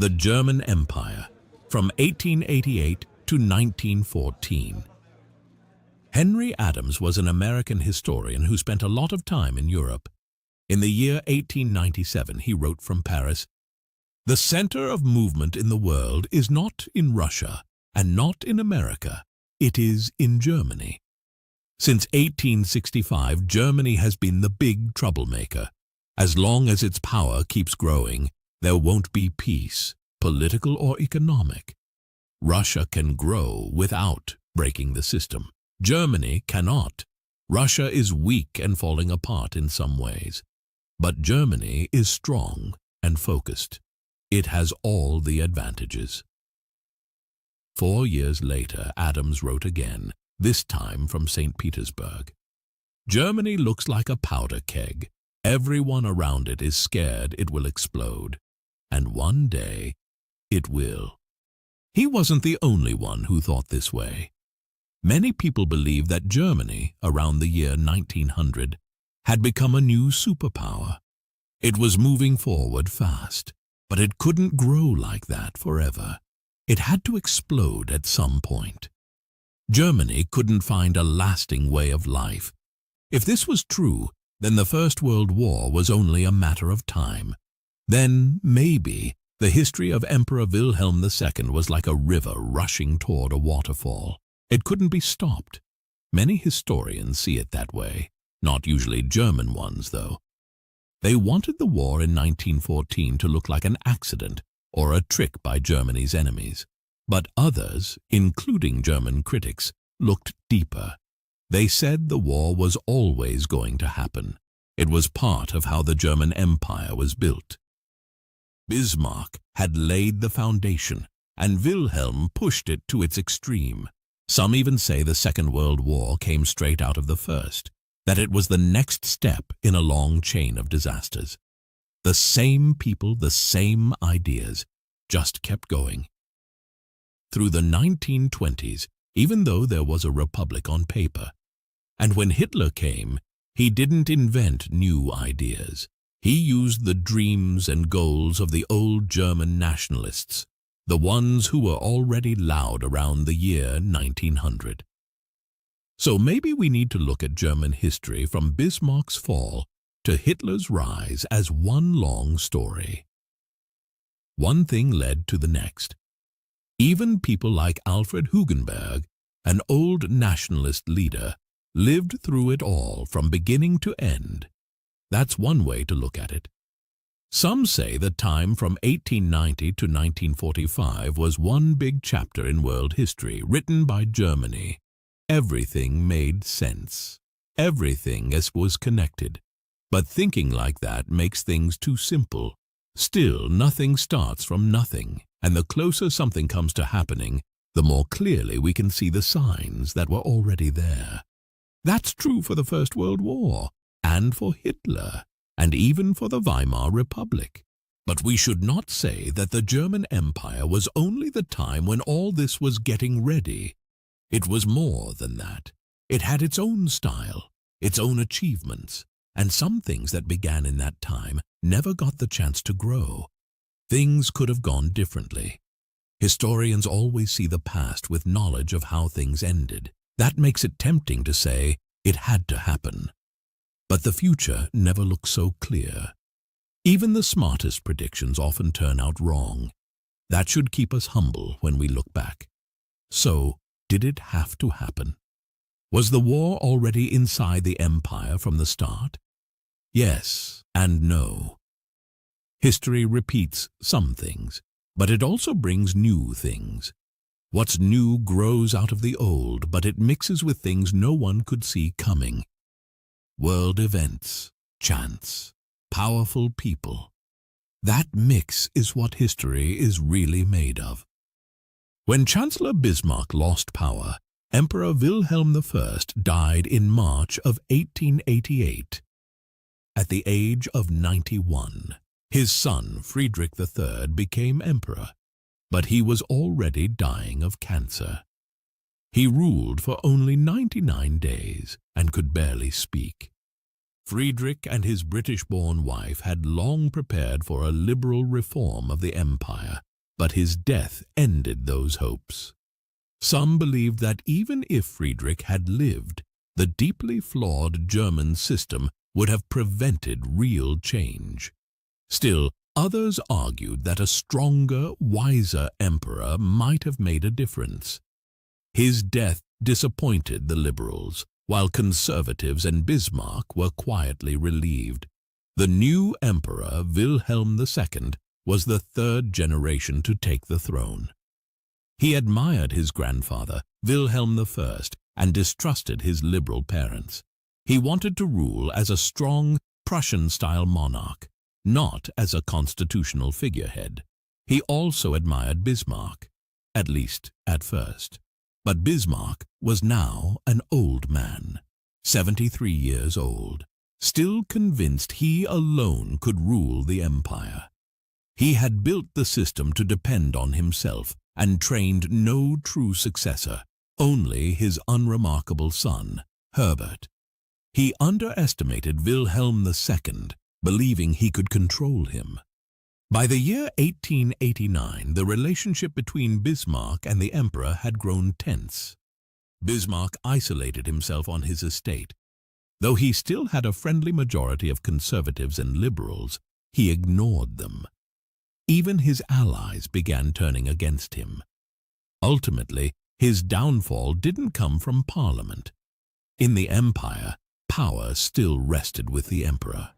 The German Empire, from 1888 to 1914. Henry Adams was an American historian who spent a lot of time in Europe. In the year 1897, he wrote from Paris, "The center of movement in the world is not in Russia and not in America. It is in Germany. Since 1865, Germany has been the big troublemaker. As long as its power keeps growing, there won't be peace, political or economic. Russia can grow without breaking the system. Germany cannot. Russia is weak and falling apart in some ways. But Germany is strong and focused. It has all the advantages." 4 years later, Adams wrote again, this time from St. Petersburg. "Germany looks like a powder keg. Everyone around it is scared it will explode. And one day, it will." He wasn't the only one who thought this way. Many people believed that Germany, around the year 1900, had become a new superpower. It was moving forward fast, but it couldn't grow like that forever. It had to explode at some point. Germany couldn't find a lasting way of life. If this was true, then the First World War was only a matter of time. Then, maybe, the history of Emperor Wilhelm II was like a river rushing toward a waterfall. It couldn't be stopped. Many historians see it that way, not usually German ones, though. They wanted the war in 1914 to look like an accident or a trick by Germany's enemies. But others, including German critics, looked deeper. They said the war was always going to happen. It was part of how the German Empire was built. Bismarck had laid the foundation, and Wilhelm pushed it to its extreme. Some even say the Second World War came straight out of the First, that it was the next step in a long chain of disasters. The same people, the same ideas, just kept going. Through the 1920s, even though there was a republic on paper. And when Hitler came, he didn't invent new ideas. He used the dreams and goals of the old German nationalists, the ones who were already loud around the year 1900. So maybe we need to look at German history from Bismarck's fall to Hitler's rise as one long story. One thing led to the next. Even people like Alfred Hugenberg, an old nationalist leader, lived through it all from beginning to end. That's one way to look at it. Some say the time from 1890 to 1945 was one big chapter in world history written by Germany. Everything made sense. Everything was connected. But thinking like that makes things too simple. Still, nothing starts from nothing, and the closer something comes to happening, the more clearly we can see the signs that were already there. That's true for the First World War, and for Hitler, and even for the Weimar Republic. But we should not say that the German Empire was only the time when all this was getting ready. It was more than that. It had its own style, its own achievements, and some things that began in that time never got the chance to grow. Things could have gone differently. Historians always see the past with knowledge of how things ended. That makes it tempting to say it had to happen. But the future never looks so clear. Even the smartest predictions often turn out wrong. That should keep us humble when we look back. So, did it have to happen? Was the war already inside the empire from the start? Yes and no. History repeats some things, but it also brings new things. What's new grows out of the old, but it mixes with things no one could see coming. World events, chance, powerful people. That mix is what history is really made of. When Chancellor Bismarck lost power, Emperor Wilhelm I died in March of 1888, at the age of 91. His son, Friedrich III, became emperor, but he was already dying of cancer. He ruled for only 99 days and could barely speak. Friedrich and his British-born wife had long prepared for a liberal reform of the empire, but his death ended those hopes. Some believed that even if Friedrich had lived, the deeply flawed German system would have prevented real change. Still, others argued that a stronger, wiser emperor might have made a difference. His death disappointed the liberals, while conservatives and Bismarck were quietly relieved. The new emperor, Wilhelm II, was the third generation to take the throne. He admired his grandfather, Wilhelm I, and distrusted his liberal parents. He wanted to rule as a strong, Prussian-style monarch, not as a constitutional figurehead. He also admired Bismarck, at least at first. But Bismarck was now an old man, 73 years old, still convinced he alone could rule the empire. He had built the system to depend on himself and trained no true successor, only his unremarkable son, Herbert. He underestimated Wilhelm II, believing he could control him. By the year 1889, the relationship between Bismarck and the emperor had grown tense. Bismarck isolated himself on his estate. Though he still had a friendly majority of conservatives and liberals, he ignored them. Even his allies began turning against him. Ultimately, his downfall didn't come from Parliament. In the empire, power still rested with the emperor.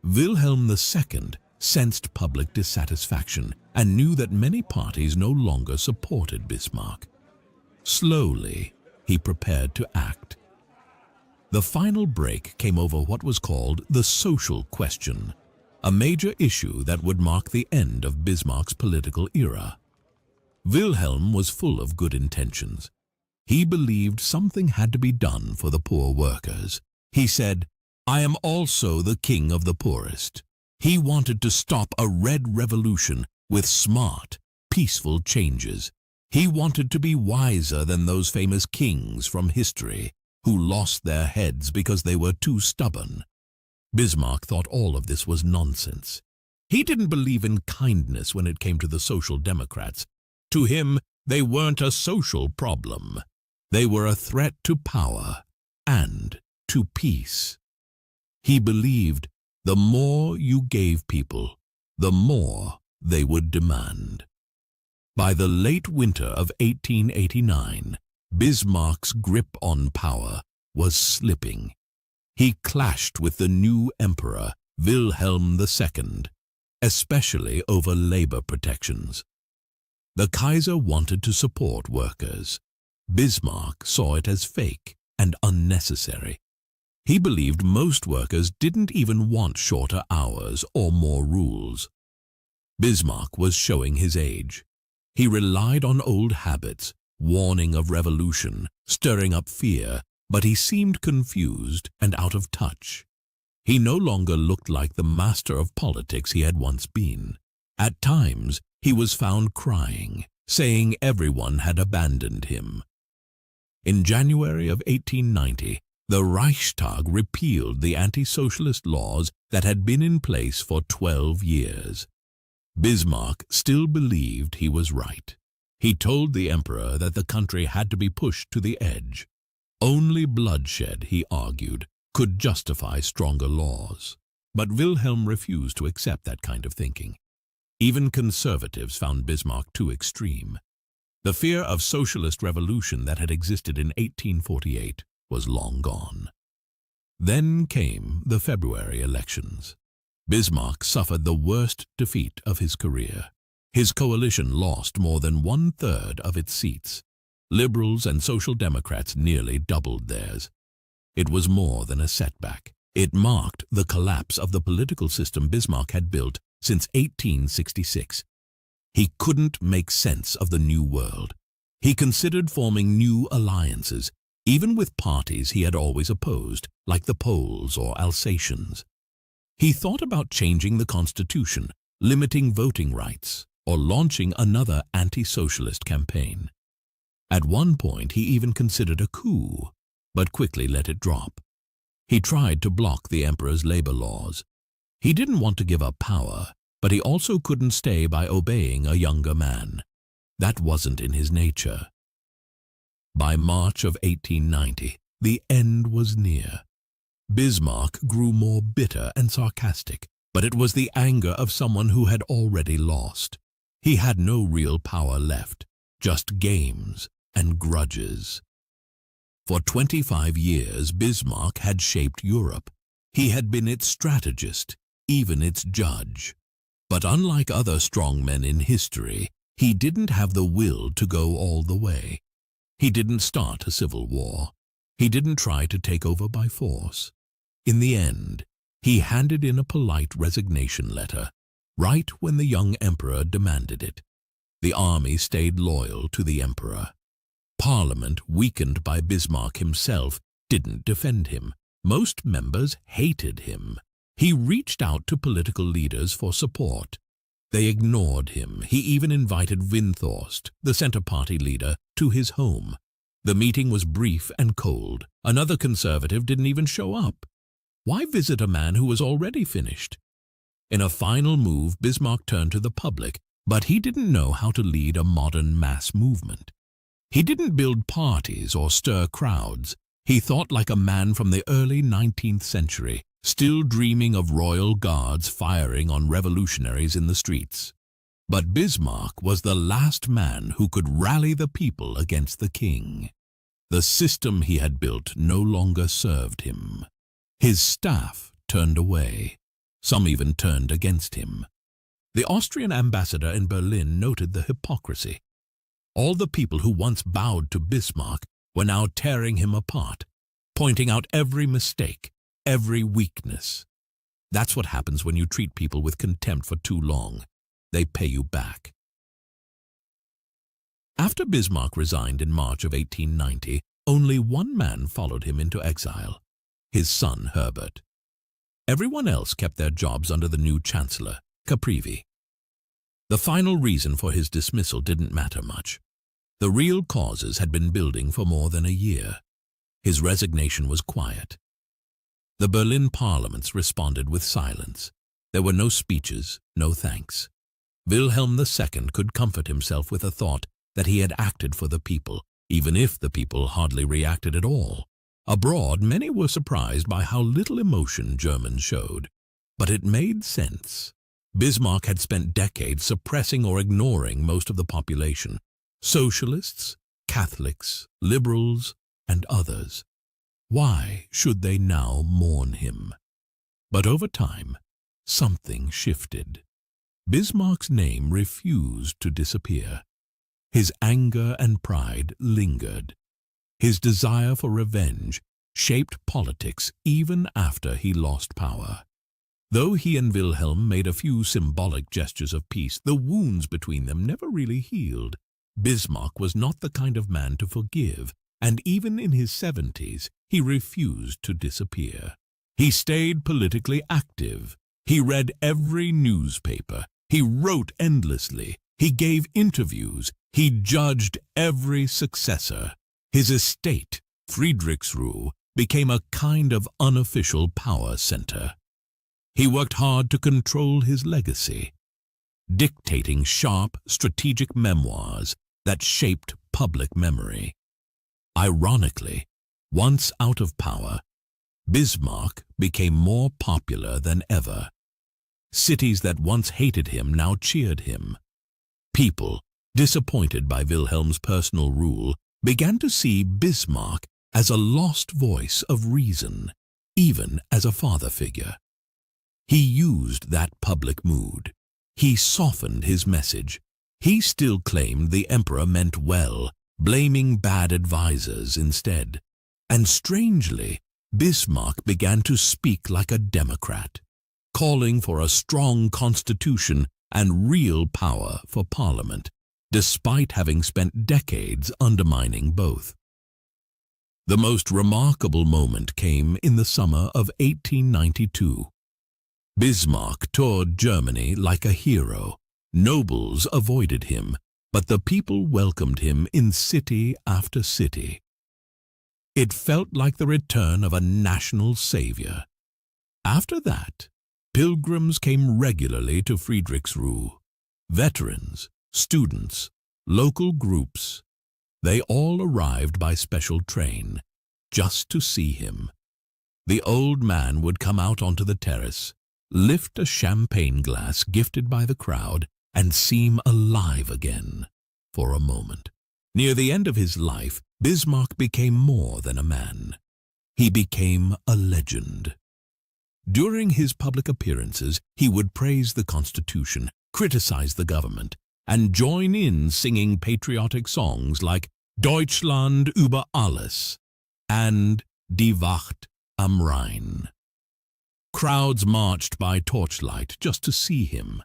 Wilhelm II sensed public dissatisfaction and knew that many parties no longer supported Bismarck. Slowly, he prepared to act. The final break came over what was called the social question, a major issue that would mark the end of Bismarck's political era. Wilhelm was full of good intentions. He believed something had to be done for the poor workers. He said, "I am also the king of the poorest." He wanted to stop a red revolution with smart, peaceful changes. He wanted to be wiser than those famous kings from history who lost their heads because they were too stubborn. Bismarck thought all of this was nonsense. He didn't believe in kindness when it came to the Social Democrats. To him, they weren't a social problem. They were a threat to power and to peace. He believed the more you gave people, the more they would demand. By the late winter of 1889, Bismarck's grip on power was slipping. He clashed with the new emperor, Wilhelm II, especially over labor protections. The Kaiser wanted to support workers. Bismarck saw it as fake and unnecessary. He believed most workers didn't even want shorter hours or more rules. Bismarck was showing his age. He relied on old habits, warning of revolution, stirring up fear, but he seemed confused and out of touch. He no longer looked like the master of politics he had once been. At times, he was found crying, saying everyone had abandoned him. In January of 1890, the Reichstag repealed the anti-socialist laws that had been in place for 12 years. Bismarck still believed he was right. He told the emperor that the country had to be pushed to the edge. Only bloodshed, he argued, could justify stronger laws. But Wilhelm refused to accept that kind of thinking. Even conservatives found Bismarck too extreme. The fear of socialist revolution that had existed in 1848 was long gone. Then came the February elections. Bismarck suffered the worst defeat of his career. His coalition lost more than 1/3 of its seats. Liberals and Social Democrats nearly doubled theirs. It was more than a setback. It marked the collapse of the political system Bismarck had built since 1866. He couldn't make sense of the new world. He considered forming new alliances, even with parties he had always opposed, like the Poles or Alsatians. He thought about changing the constitution, limiting voting rights, or launching another anti-socialist campaign. At one point, he even considered a coup, but quickly let it drop. He tried to block the emperor's labor laws. He didn't want to give up power, but he also couldn't stay by obeying a younger man. That wasn't in his nature. By March of 1890, the end was near. Bismarck grew more bitter and sarcastic, but it was the anger of someone who had already lost. He had no real power left, just games and grudges. For 25 years, Bismarck had shaped Europe. He had been its strategist, even its judge. But unlike other strong men in history, he didn't have the will to go all the way. He didn't start a civil war. He didn't try to take over by force. In the end, he handed in a polite resignation letter, right when the young emperor demanded it. The army stayed loyal to the emperor. Parliament, weakened by Bismarck himself, didn't defend him. Most members hated him. He reached out to political leaders for support. They ignored him. He even invited Windthorst, the Centre Party leader, to his home. The meeting was brief and cold. Another conservative didn't even show up. Why visit a man who was already finished? In a final move, Bismarck turned to the public, but he didn't know how to lead a modern mass movement. He didn't build parties or stir crowds. He thought like a man from the early 19th century, still dreaming of royal guards firing on revolutionaries in the streets. But Bismarck was the last man who could rally the people against the king. The system he had built no longer served him. His staff turned away. Some even turned against him. The Austrian ambassador in Berlin noted the hypocrisy. All the people who once bowed to Bismarck were now tearing him apart, pointing out every mistake, every weakness. That's what happens when you treat people with contempt for too long. They pay you back. After Bismarck resigned in March of 1890, only one man followed him into exile, his son Herbert. Everyone else kept their jobs under the new chancellor, Caprivi. The final reason for his dismissal didn't matter much. The real causes had been building for more than a year. His resignation was quiet. The Berlin parliaments responded with silence. There were no speeches, no thanks. Wilhelm II could comfort himself with the thought that he had acted for the people, even if the people hardly reacted at all. Abroad, many were surprised by how little emotion Germans showed. But it made sense. Bismarck had spent decades suppressing or ignoring most of the population. Socialists, Catholics, liberals, and others. Why should they now mourn him? But over time, something shifted. Bismarck's name refused to disappear. His anger and pride lingered. His desire for revenge shaped politics even after he lost power. Though he and Wilhelm made a few symbolic gestures of peace, the wounds between them never really healed. Bismarck was not the kind of man to forgive, and even in his 70s, he refused to disappear. He stayed politically active. He read every newspaper. He wrote endlessly. He gave interviews. He judged every successor. His estate, Friedrichsruhe, became a kind of unofficial power center. He worked hard to control his legacy, dictating sharp, strategic memoirs that shaped public memory. Ironically, once out of power, Bismarck became more popular than ever. Cities that once hated him now cheered him. People, disappointed by Wilhelm's personal rule, began to see Bismarck as a lost voice of reason, even as a father figure. He used that public mood. He softened his message. He still claimed the emperor meant well, blaming bad advisors instead. And strangely, Bismarck began to speak like a democrat, calling for a strong constitution and real power for parliament, despite having spent decades undermining both. The most remarkable moment came in the summer of 1892. Bismarck toured Germany like a hero. Nobles avoided him, but the people welcomed him in city after city. It felt like the return of a national savior. After that, Pilgrims came regularly to Friedrichsruhe. Veterans, students, local groups, they all arrived by special train, just to see him. The old man would come out onto the terrace, lift a champagne glass gifted by the crowd, and seem alive again for a moment. Near the end of his life, Bismarck became more than a man. He became a legend. During his public appearances, he would praise the Constitution, criticize the government, and join in singing patriotic songs like Deutschland über alles and Die Wacht am Rhein. Crowds marched by torchlight just to see him.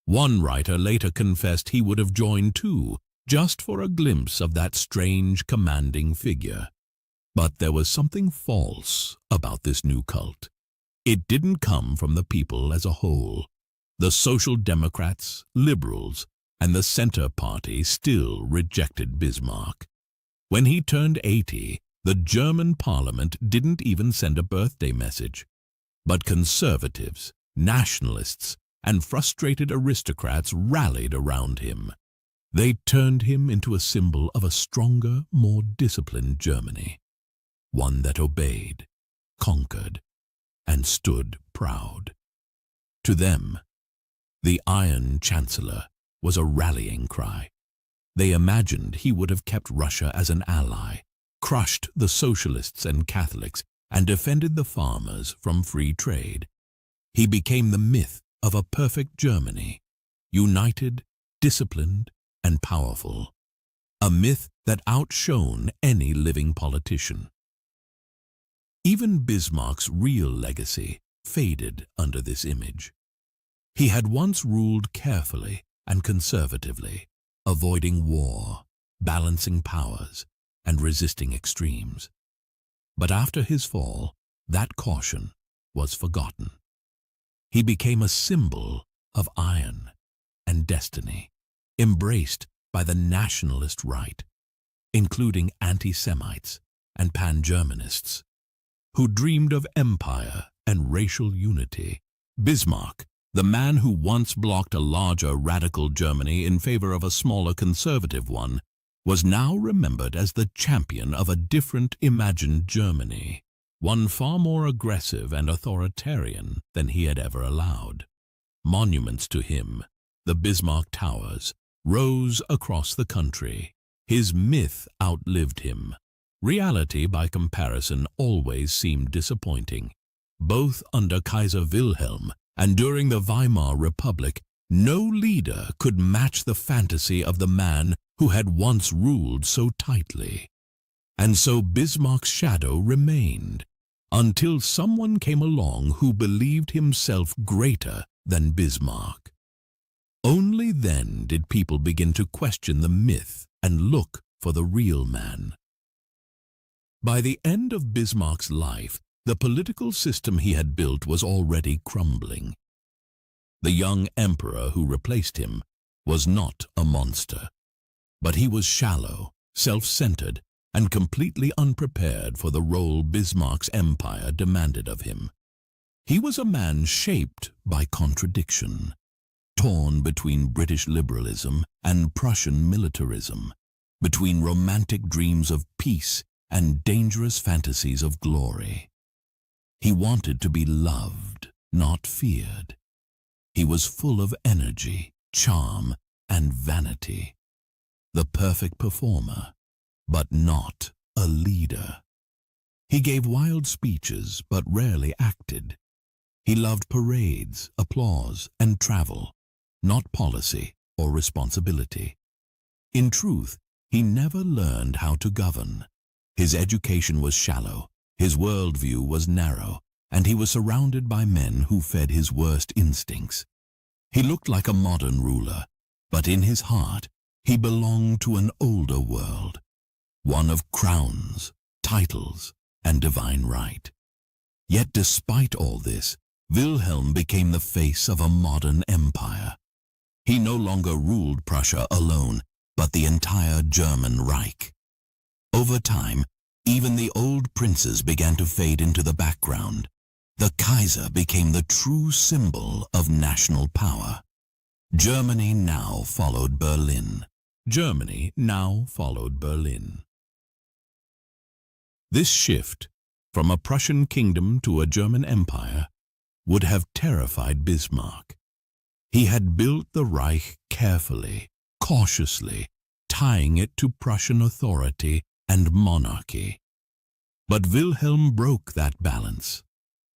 One writer later confessed he would have joined too, just for a glimpse of that strange, commanding figure. But there was something false about this new cult. It didn't come from the people as a whole. The Social Democrats, Liberals, and the Center Party still rejected Bismarck. When he turned 80, the German parliament didn't even send a birthday message. But conservatives, nationalists, and frustrated aristocrats rallied around him. They turned him into a symbol of a stronger, more disciplined Germany, one that obeyed, conquered, and stood proud. To them, the Iron Chancellor was a rallying cry. They imagined he would have kept Russia as an ally, crushed the socialists and Catholics, and defended the farmers from free trade. He became the myth of a perfect Germany, united, disciplined, and powerful. A myth that outshone any living politician. Even Bismarck's real legacy faded under this image. He had once ruled carefully and conservatively, avoiding war, balancing powers, and resisting extremes. But after his fall, that caution was forgotten. He became a symbol of iron and destiny, embraced by the nationalist right, including anti-Semites and pan-Germanists, who dreamed of empire and racial unity. Bismarck, the man who once blocked a larger radical Germany in favor of a smaller conservative one, was now remembered as the champion of a different imagined Germany, one far more aggressive and authoritarian than he had ever allowed. Monuments to him, the Bismarck Towers, rose across the country. His myth outlived him. Reality, by comparison, always seemed disappointing. Both under Kaiser Wilhelm and during the Weimar Republic, no leader could match the fantasy of the man who had once ruled so tightly. And so Bismarck's shadow remained, until someone came along who believed himself greater than Bismarck. Only then did people begin to question the myth and look for the real man. By the end of Bismarck's life, the political system he had built was already crumbling. The young emperor who replaced him was not a monster, but he was shallow, self-centered, and completely unprepared for the role Bismarck's empire demanded of him. He was a man shaped by contradiction, torn between British liberalism and Prussian militarism, between romantic dreams of peace and dangerous fantasies of glory. He wanted to be loved, not feared. He was full of energy, charm, and vanity. The perfect performer, but not a leader. He gave wild speeches, but rarely acted. He loved parades, applause, and travel, not policy or responsibility. In truth, he never learned how to govern. His education was shallow, his worldview was narrow, and he was surrounded by men who fed his worst instincts. He looked like a modern ruler, but in his heart, he belonged to an older world, one of crowns, titles, and divine right. Yet despite all this, Wilhelm became the face of a modern empire. He no longer ruled Prussia alone, but the entire German Reich. Over time, even the old princes began to fade into the background. The Kaiser became the true symbol of national power. Germany now followed Berlin. Germany now followed Berlin. This shift from a Prussian kingdom to a German empire would have terrified Bismarck. He had built the Reich carefully, cautiously, tying it to Prussian authority and monarchy. But Wilhelm broke that balance.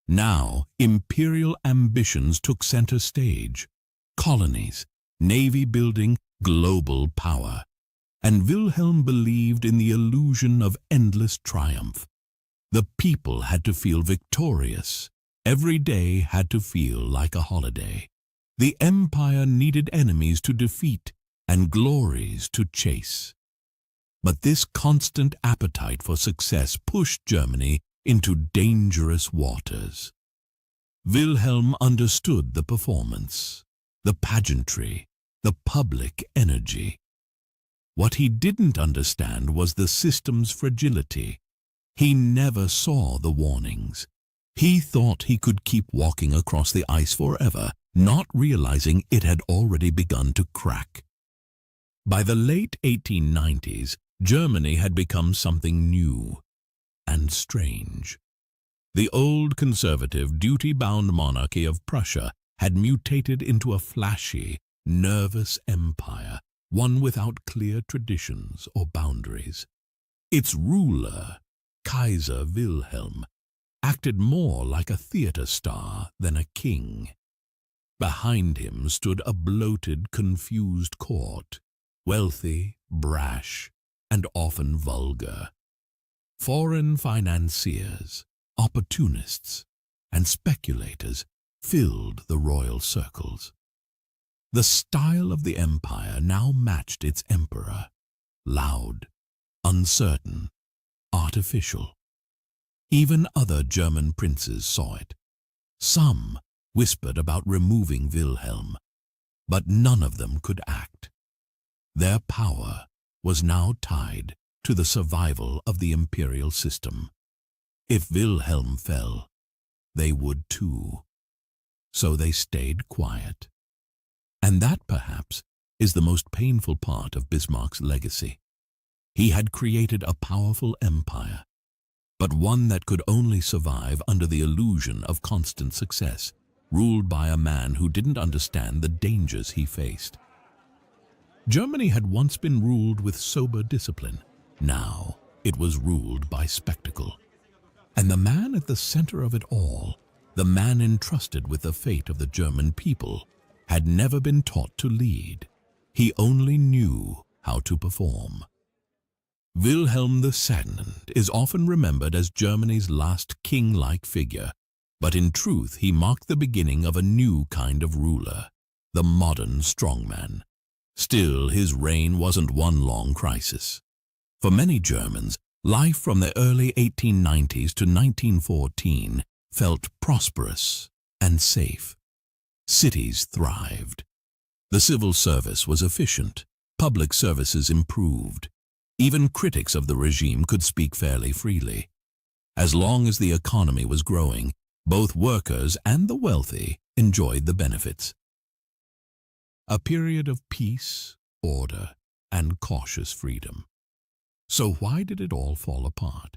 Now, imperial ambitions took center stage. Colonies, navy building, global power. And Wilhelm believed in the illusion of endless triumph. The people had to feel victorious. Every day had to feel like a holiday. The empire needed enemies to defeat and glories to chase. But this constant appetite for success pushed Germany into dangerous waters. Wilhelm understood the performance, the pageantry, the public energy. What he didn't understand was the system's fragility. He never saw the warnings. He thought he could keep walking across the ice forever, not realizing it had already begun to crack. By the late 1890s, Germany had become something new and strange. The old conservative, duty-bound monarchy of Prussia had mutated into a flashy, nervous empire, one without clear traditions or boundaries. Its ruler, Kaiser Wilhelm, acted more like a theater star than a king. Behind him stood a bloated, confused court, wealthy, brash, and often vulgar. Foreign financiers, opportunists, and speculators filled the royal circles. The style of the empire now matched its emperor, loud, uncertain, artificial. Even other German princes saw it. Some whispered about removing Wilhelm, but none of them could act. Their power was now tied to the survival of the imperial system. If Wilhelm fell, they would too. So they stayed quiet. And that, perhaps, is the most painful part of Bismarck's legacy. He had created a powerful empire, but one that could only survive under the illusion of constant success, ruled by a man who didn't understand the dangers he faced. Germany had once been ruled with sober discipline. Now it was ruled by spectacle. And the man at the center of it all, the man entrusted with the fate of the German people, had never been taught to lead. He only knew how to perform. Wilhelm II is often remembered as Germany's last king-like figure, but in truth he marked the beginning of a new kind of ruler, the modern strongman. Still, his reign wasn't one long crisis. For many Germans, life from the early 1890s to 1914 felt prosperous and safe. Cities thrived. The civil service was efficient. Public services improved. Even critics of the regime could speak fairly freely. As long as the economy was growing, both workers and the wealthy enjoyed the benefits. A period of peace, order, and cautious freedom. So why did it all fall apart?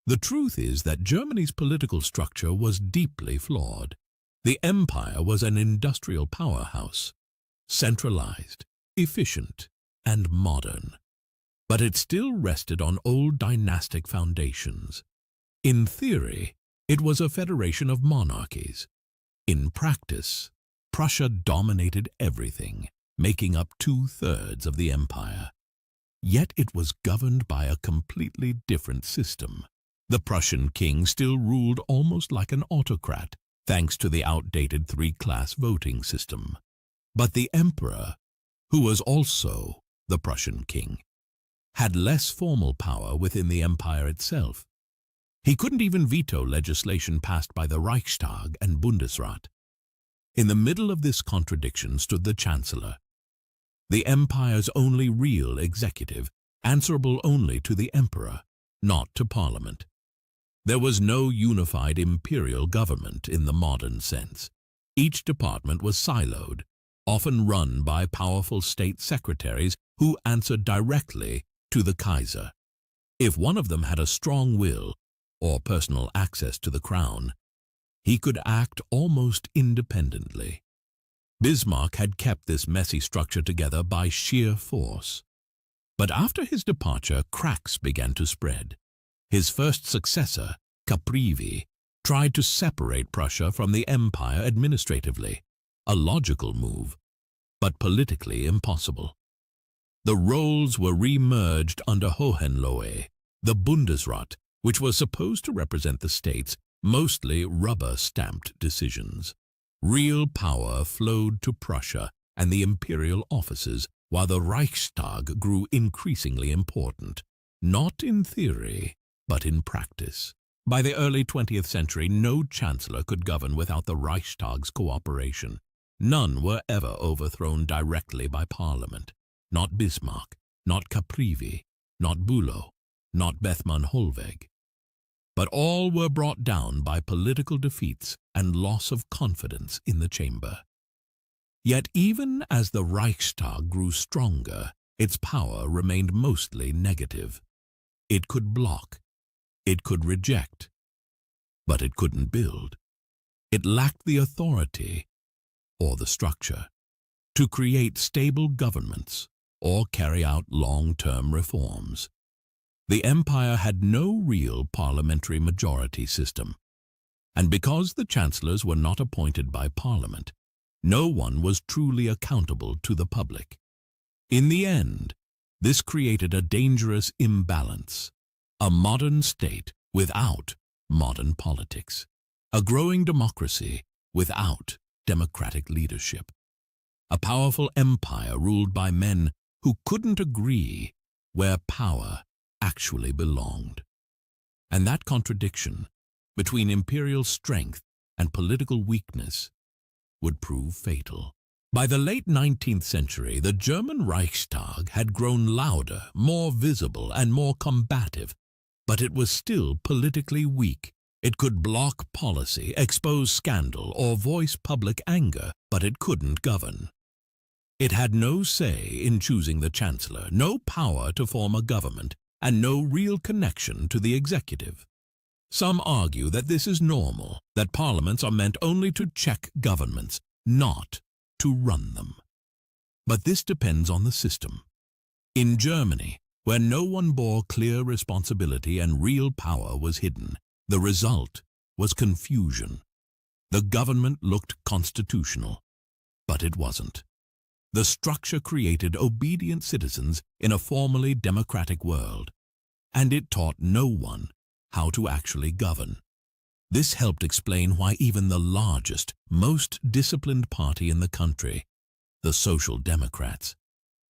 The truth is that Germany's political structure was deeply flawed. The empire was an industrial powerhouse, centralized, efficient, and modern. But it still rested on old dynastic foundations. In theory, it was a federation of monarchies. In practice, Prussia dominated everything, making up 2/3 of the empire. Yet it was governed by a completely different system. The Prussian king still ruled almost like an autocrat, thanks to the outdated 3-class voting system. But the emperor, who was also the Prussian king, had less formal power within the empire itself. He couldn't even veto legislation passed by the Reichstag and Bundesrat. In the middle of this contradiction stood the chancellor, the empire's only real executive, answerable only to the emperor, not to parliament. There was no unified imperial government in the modern sense. Each department was siloed, often run by powerful state secretaries who answered directly to the Kaiser. If one of them had a strong will or personal access to the crown, he could act almost independently. Bismarck had kept this messy structure together by sheer force. But after his departure, cracks began to spread. His first successor, Caprivi, tried to separate Prussia from the empire administratively, a logical move, but politically impossible. The roles were re-merged under Hohenlohe, the Bundesrat, which was supposed to represent the states, mostly rubber-stamped decisions. Real power flowed to Prussia and the imperial offices, while the Reichstag grew increasingly important, not in theory, but in practice. By the early 20th century, no chancellor could govern without the Reichstag's cooperation. None were ever overthrown directly by parliament. Not Bismarck, not Caprivi, not Bülow, not Bethmann Hollweg. But all were brought down by political defeats and loss of confidence in the chamber. Yet even as the Reichstag grew stronger, its power remained mostly negative. It could block, it could reject, but it couldn't build. It lacked the authority or the structure to create stable governments or carry out long-term reforms. The empire had no real parliamentary majority system, and because the chancellors were not appointed by parliament, no one was truly accountable to the public. In the end, this created a dangerous imbalance, a modern state without modern politics, a growing democracy without democratic leadership, a powerful empire ruled by men who couldn't agree where power actually belonged. And that contradiction between imperial strength and political weakness would prove fatal. By the late 19th century, the German Reichstag had grown louder, more visible, and more combative, but it was still politically weak. It could block policy, expose scandal, or voice public anger, but it couldn't govern. It had no say in choosing the chancellor, no power to form a government, and no real connection to the executive. Some argue that this is normal, that parliaments are meant only to check governments, not to run them. But this depends on the system. In Germany, where no one bore clear responsibility and real power was hidden, the result was confusion. The government looked constitutional, but it wasn't. The structure created obedient citizens in a formally democratic world, and it taught no one how to actually govern. This helped explain why even the largest, most disciplined party in the country, the Social Democrats,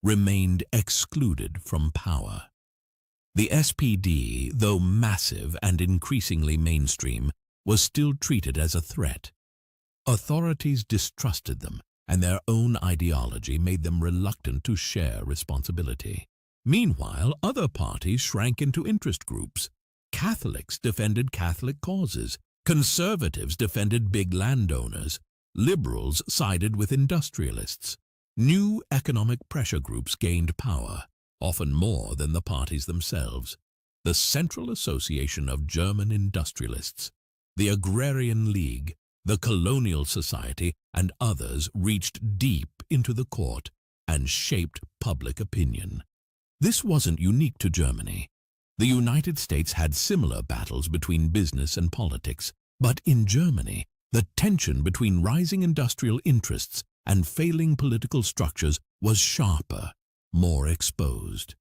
remained excluded from power. The SPD, though massive and increasingly mainstream, was still treated as a threat. Authorities distrusted them, and their own ideology made them reluctant to share responsibility. Meanwhile, other parties shrank into interest groups. Catholics defended Catholic causes, conservatives defended big landowners, liberals sided with industrialists. New economic pressure groups gained power, often more than the parties themselves. The Central Association of German Industrialists, the Agrarian League, the Colonial Society, and others reached deep into the court and shaped public opinion. This wasn't unique to Germany. The United States had similar battles between business and politics, but in Germany, the tension between rising industrial interests and failing political structures was sharper, more exposed.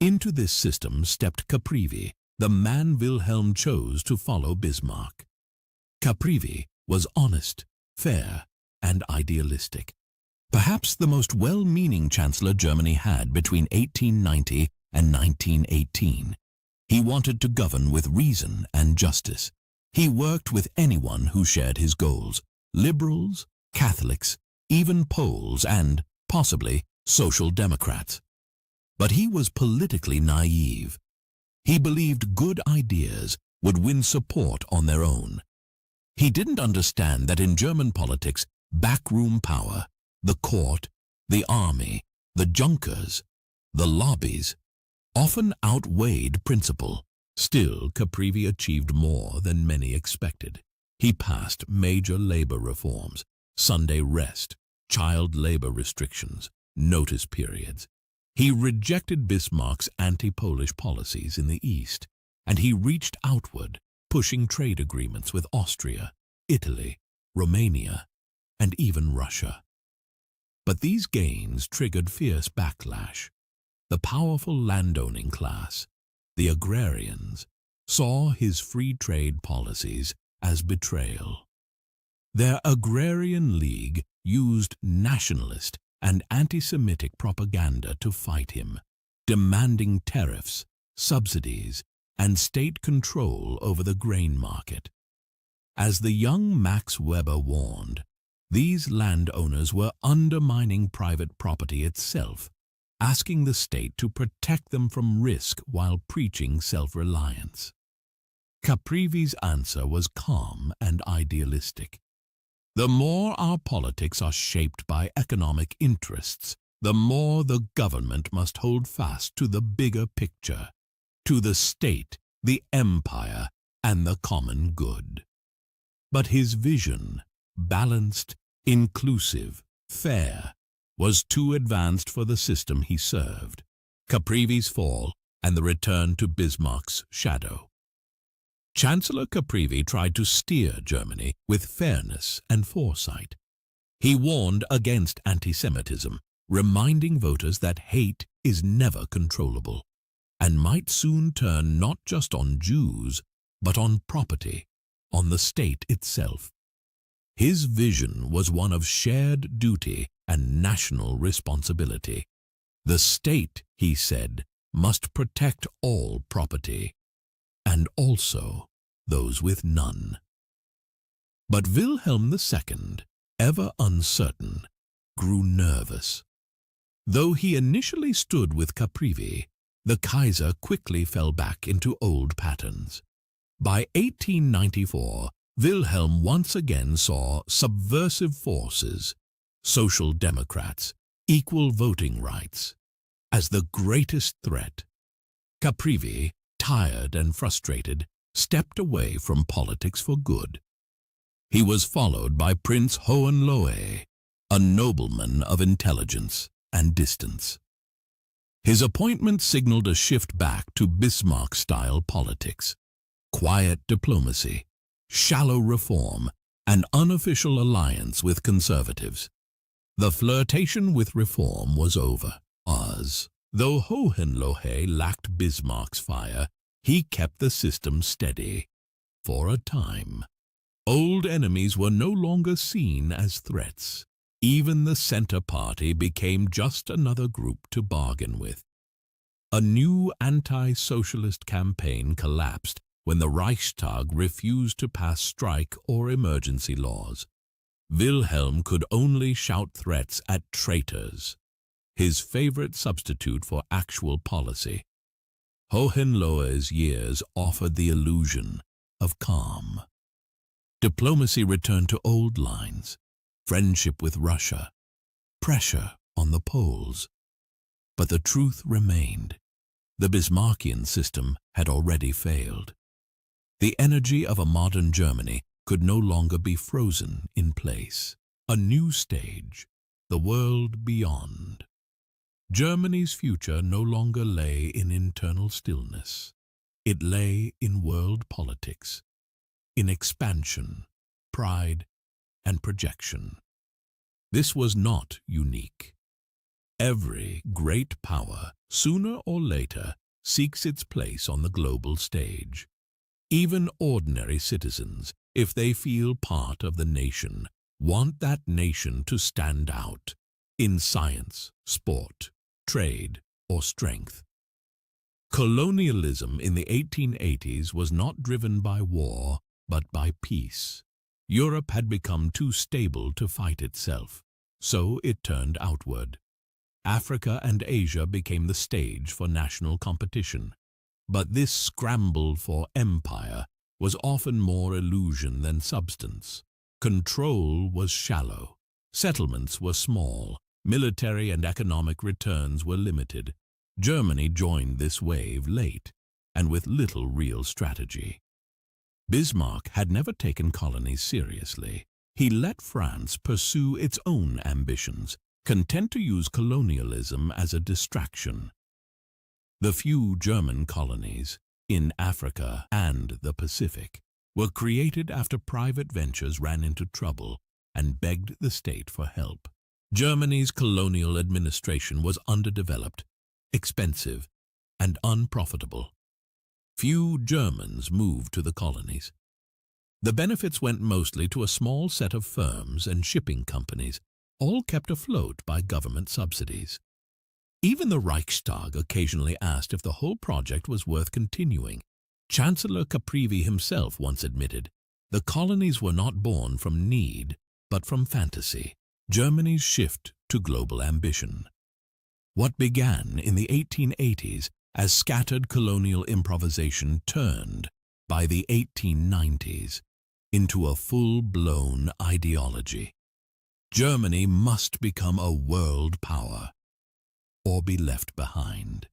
Into this system stepped Caprivi, the man Wilhelm chose to follow Bismarck. Caprivi was honest, fair, and idealistic. Perhaps the most well-meaning chancellor Germany had between 1890 and 1918. He wanted to govern with reason and justice. He worked with anyone who shared his goals, liberals, Catholics, even Poles, and, possibly, Social Democrats. But he was politically naive. He believed good ideas would win support on their own. He didn't understand that in German politics, backroom power, the court, the army, the Junkers, the lobbies, often outweighed principle. Still, Caprivi achieved more than many expected. He passed major labor reforms, Sunday rest, child labor restrictions, notice periods. He rejected Bismarck's anti-Polish policies in the East, and he reached outward, pushing trade agreements with Austria, Italy, Romania, and even Russia. But these gains triggered fierce backlash. The powerful landowning class, the agrarians, saw his free trade policies as betrayal. Their agrarian league used nationalist and anti-Semitic propaganda to fight him, demanding tariffs, subsidies, and state control over the grain market. As the young Max Weber warned, these landowners were undermining private property itself, asking the state to protect them from risk while preaching self-reliance. Caprivi's answer was calm and idealistic. The more our politics are shaped by economic interests, the more the government must hold fast to the bigger picture, to the state, the empire, and the common good. But his vision, balanced, inclusive, fair, was too advanced for the system he served. Caprivi's fall and the return to Bismarck's shadow. Chancellor Caprivi tried to steer Germany with fairness and foresight. He warned against anti-Semitism, reminding voters that hate is never controllable and might soon turn not just on Jews, but on property, on the state itself. His vision was one of shared duty and national responsibility. The state, he said, must protect all property, and also those with none. But Wilhelm II, ever uncertain, grew nervous. Though he initially stood with Caprivi, the Kaiser quickly fell back into old patterns. By 1894, Wilhelm once again saw subversive forces, social democrats, equal voting rights, as the greatest threat. Caprivi, tired and frustrated, stepped away from politics for good. He was followed by Prince Hohenlohe, a nobleman of intelligence and distance. His appointment signaled a shift back to Bismarck-style politics, quiet diplomacy, shallow reform, and unofficial alliance with conservatives. The flirtation with reform was over. Though Hohenlohe lacked Bismarck's fire, he kept the system steady. For a time, old enemies were no longer seen as threats. Even the Center Party became just another group to bargain with. A new anti-socialist campaign collapsed when the Reichstag refused to pass strike or emergency laws. Wilhelm could only shout threats at traitors, his favorite substitute for actual policy. Hohenlohe's years offered the illusion of calm. Diplomacy returned to old lines, friendship with Russia, pressure on the Poles. But the truth remained. The Bismarckian system had already failed. The energy of a modern Germany could no longer be frozen in place. A new stage, the world beyond. Germany's future no longer lay in internal stillness. It lay in world politics, in expansion, pride, and projection. This was not unique. Every great power, sooner or later, seeks its place on the global stage. Even ordinary citizens, if they feel part of the nation, want that nation to stand out in science, sport, trade, or strength. Colonialism in the 1880s was not driven by war, but by peace. Europe had become too stable to fight itself, so it turned outward. Africa and Asia became the stage for national competition. But this scramble for empire was often more illusion than substance. Control was shallow. Settlements were small. Military and economic returns were limited. Germany joined this wave late and with little real strategy. Bismarck had never taken colonies seriously. He let France pursue its own ambitions, content to use colonialism as a distraction. The few German colonies, in Africa and the Pacific, were created after private ventures ran into trouble and begged the state for help. Germany's colonial administration was underdeveloped, expensive, and unprofitable. Few Germans moved to the colonies. The benefits went mostly to a small set of firms and shipping companies, all kept afloat by government subsidies. Even the Reichstag occasionally asked if the whole project was worth continuing. Chancellor Caprivi himself once admitted, the colonies were not born from need, but from fantasy. Germany's shift to global ambition. What began in the 1880s as scattered colonial improvisation turned, by the 1890s, into a full-blown ideology. Germany must become a world power, or be left behind.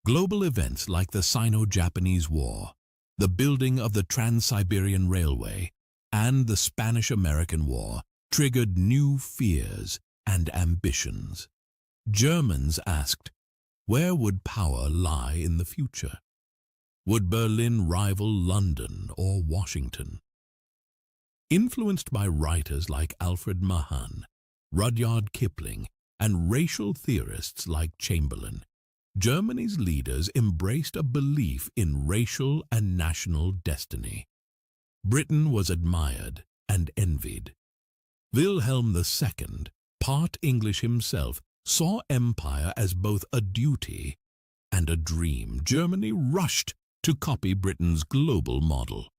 Global events like the Sino-Japanese War, the building of the Trans-Siberian Railway, and the Spanish-American War triggered new fears and ambitions. Germans asked, where would power lie in the future? Would Berlin rival London or Washington? Influenced by writers like Alfred Mahan, Rudyard Kipling, and racial theorists like Chamberlain, Germany's leaders embraced a belief in racial and national destiny. Britain was admired and envied. Wilhelm II, part English himself, saw empire as both a duty and a dream. Germany rushed to copy Britain's global model,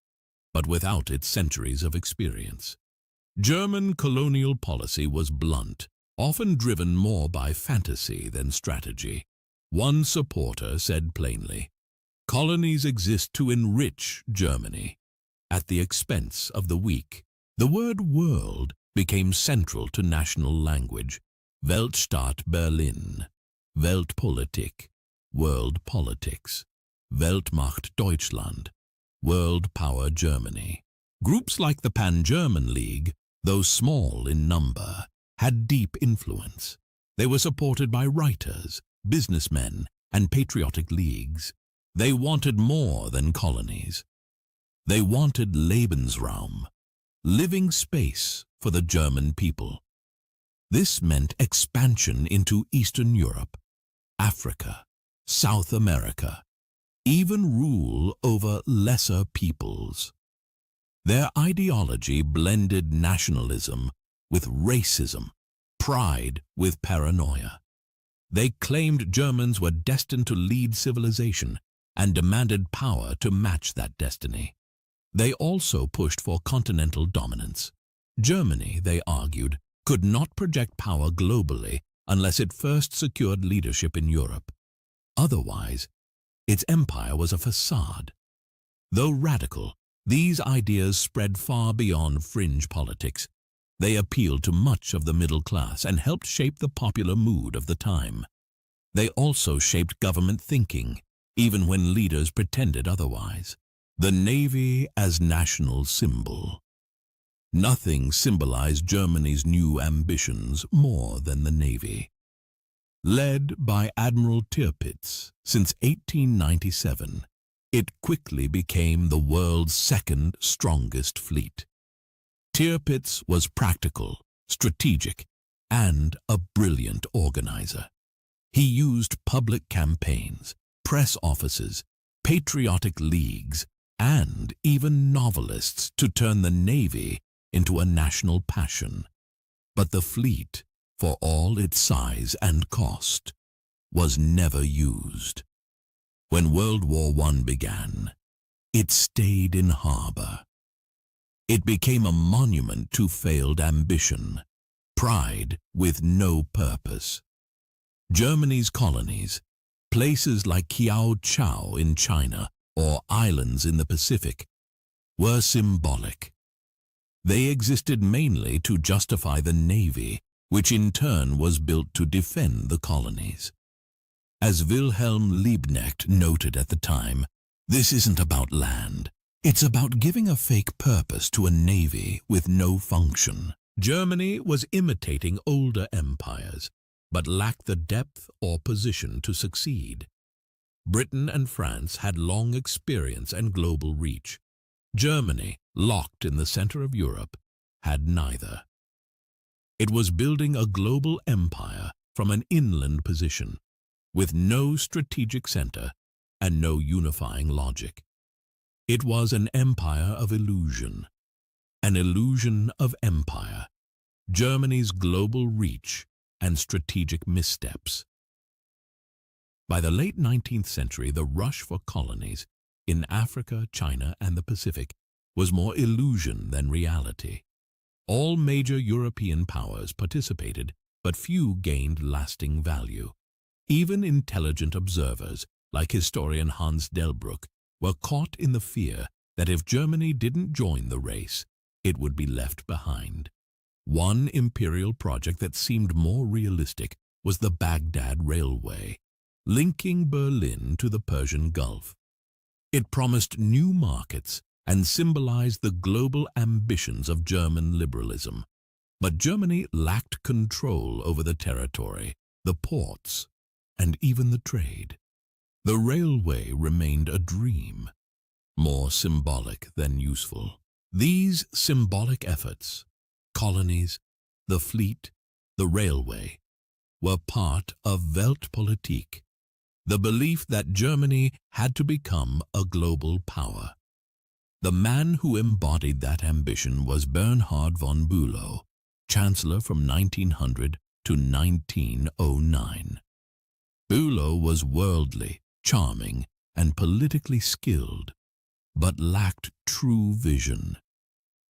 but without its centuries of experience. German colonial policy was blunt, often driven more by fantasy than strategy. One supporter said plainly, colonies exist to enrich Germany at the expense of the weak. The word world became central to national language. Weltstaat Berlin, Weltpolitik, world politics, Weltmacht Deutschland, world power Germany. Groups like the Pan-German League, though small in number, had deep influence. They were supported by writers, businessmen, and patriotic leagues. They wanted more than colonies. They wanted Lebensraum, living space for the German people. This meant expansion into Eastern Europe, Africa, South America, even rule over lesser peoples. Their ideology blended nationalism with racism, pride with paranoia. They claimed Germans were destined to lead civilization and demanded power to match that destiny. They also pushed for continental dominance. Germany, they argued, could not project power globally unless it first secured leadership in Europe. Otherwise, its empire was a facade. Though radical, these ideas spread far beyond fringe politics. They appealed to much of the middle class and helped shape the popular mood of the time. They also shaped government thinking, even when leaders pretended otherwise. The Navy as national symbol. Nothing symbolized Germany's new ambitions more than the Navy. Led by Admiral Tirpitz since 1897, it quickly became the world's second strongest fleet. Tirpitz was practical, strategic, and a brilliant organizer. He used public campaigns, press offices, patriotic leagues, and even novelists to turn the Navy into a national passion. But the fleet, for all its size and cost, was never used. When World War I began, it stayed in harbor. It became a monument to failed ambition, pride with no purpose. Germany's colonies, places like Kiao Chau in China or islands in the Pacific, were symbolic. They existed mainly to justify the navy, which in turn was built to defend the colonies. As Wilhelm Liebknecht noted at the time, this isn't about land. It's about giving a fake purpose to a navy with no function. Germany was imitating older empires, but lacked the depth or position to succeed. Britain and France had long experience and global reach. Germany, locked in the center of Europe, had neither. It was building a global empire from an inland position, with no strategic center and no unifying logic. It was an empire of illusion, an illusion of empire, Germany's global reach and strategic missteps. By the late 19th century, the rush for colonies in Africa, China, and the Pacific was more illusion than reality. All major European powers participated, but few gained lasting value. Even intelligent observers, like historian Hans Delbrück, were caught in the fear that if Germany didn't join the race, it would be left behind. One imperial project that seemed more realistic was the Baghdad Railway, linking Berlin to the Persian Gulf. It promised new markets and symbolized the global ambitions of German liberalism. But Germany lacked control over the territory, the ports, and even the trade. The railway remained a dream, more symbolic than useful. These symbolic efforts, colonies, the fleet, the railway, were part of Weltpolitik, the belief that Germany had to become a global power. The man who embodied that ambition was Bernhard von Bülow, Chancellor from 1900 to 1909. Bülow was worldly, charming, and politically skilled, but lacked true vision.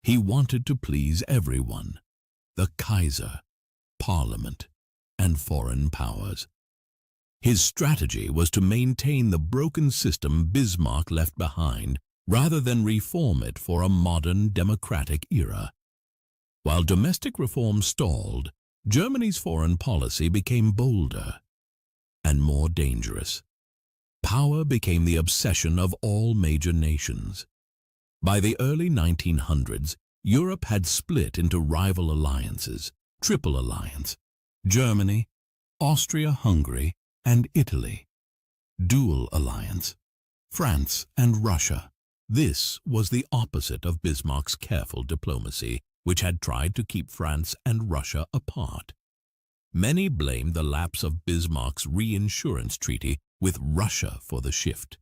He wanted to please everyone, the Kaiser, Parliament, and foreign powers. His strategy was to maintain the broken system Bismarck left behind rather than reform it for a modern democratic era. While domestic reform stalled, Germany's foreign policy became bolder and more dangerous. Power became the obsession of all major nations. By the early 1900s, Europe had split into rival alliances, Triple Alliance, Germany, Austria-Hungary, and Italy, Dual Alliance, France and Russia. This was the opposite of Bismarck's careful diplomacy, which had tried to keep France and Russia apart. Many blamed the lapse of Bismarck's reinsurance treaty with Russia for the shift.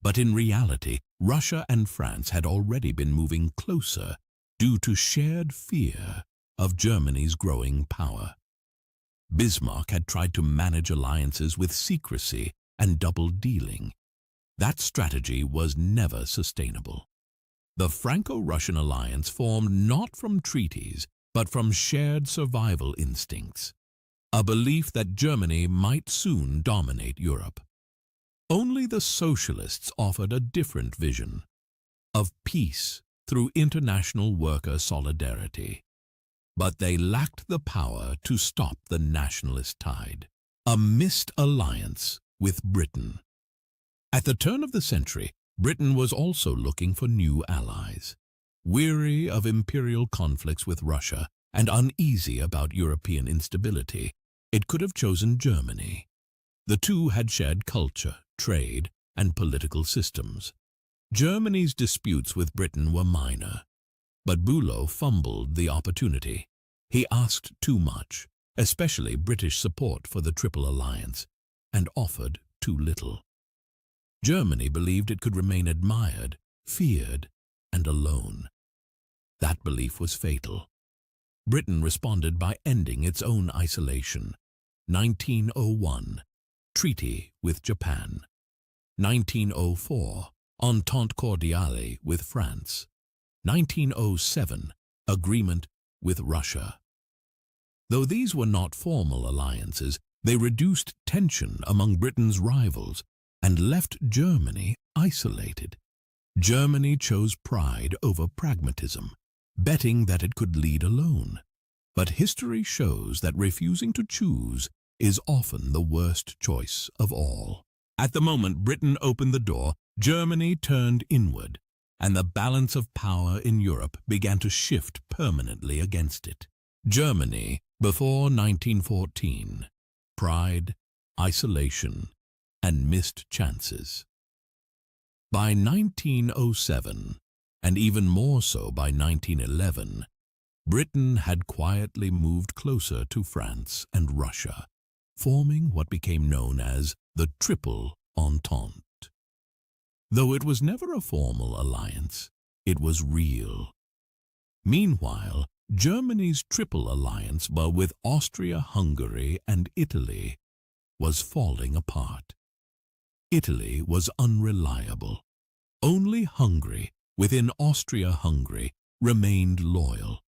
But in reality, Russia and France had already been moving closer due to shared fear of Germany's growing power. Bismarck had tried to manage alliances with secrecy and double-dealing. That strategy was never sustainable. The Franco-Russian alliance formed not from treaties, but from shared survival instincts, a belief that Germany might soon dominate Europe. Only the socialists offered a different vision of peace through international worker solidarity. But they lacked the power to stop the nationalist tide, a missed alliance with Britain. At the turn of the century, Britain was also looking for new allies. Weary of imperial conflicts with Russia and uneasy about European instability, it could have chosen Germany. The two had shared culture, trade, and political systems. Germany's disputes with Britain were minor, but Bülow fumbled the opportunity. He asked too much, especially British support for the Triple Alliance, and offered too little. Germany believed it could remain admired, feared, and alone. That belief was fatal. Britain responded by ending its own isolation. 1901, treaty with Japan. 1904, entente cordiale with France. 1907, agreement with Russia. Though these were not formal alliances, they reduced tension among Britain's rivals and left Germany isolated. Germany chose pride over pragmatism, betting that it could lead alone. But history shows that refusing to choose is often the worst choice of all. At the moment Britain opened the door, Germany turned inward, and the balance of power in Europe began to shift permanently against it. Germany, before 1914, pride, isolation, and missed chances. By 1907, and even more so by 1911, Britain had quietly moved closer to France and Russia, forming what became known as the Triple Entente. Though it was never a formal alliance, it was real. Meanwhile, Germany's Triple Alliance with Austria, Hungary, and Italy was falling apart. Italy was unreliable. Only Hungary, within Austria-Hungary, remained loyal.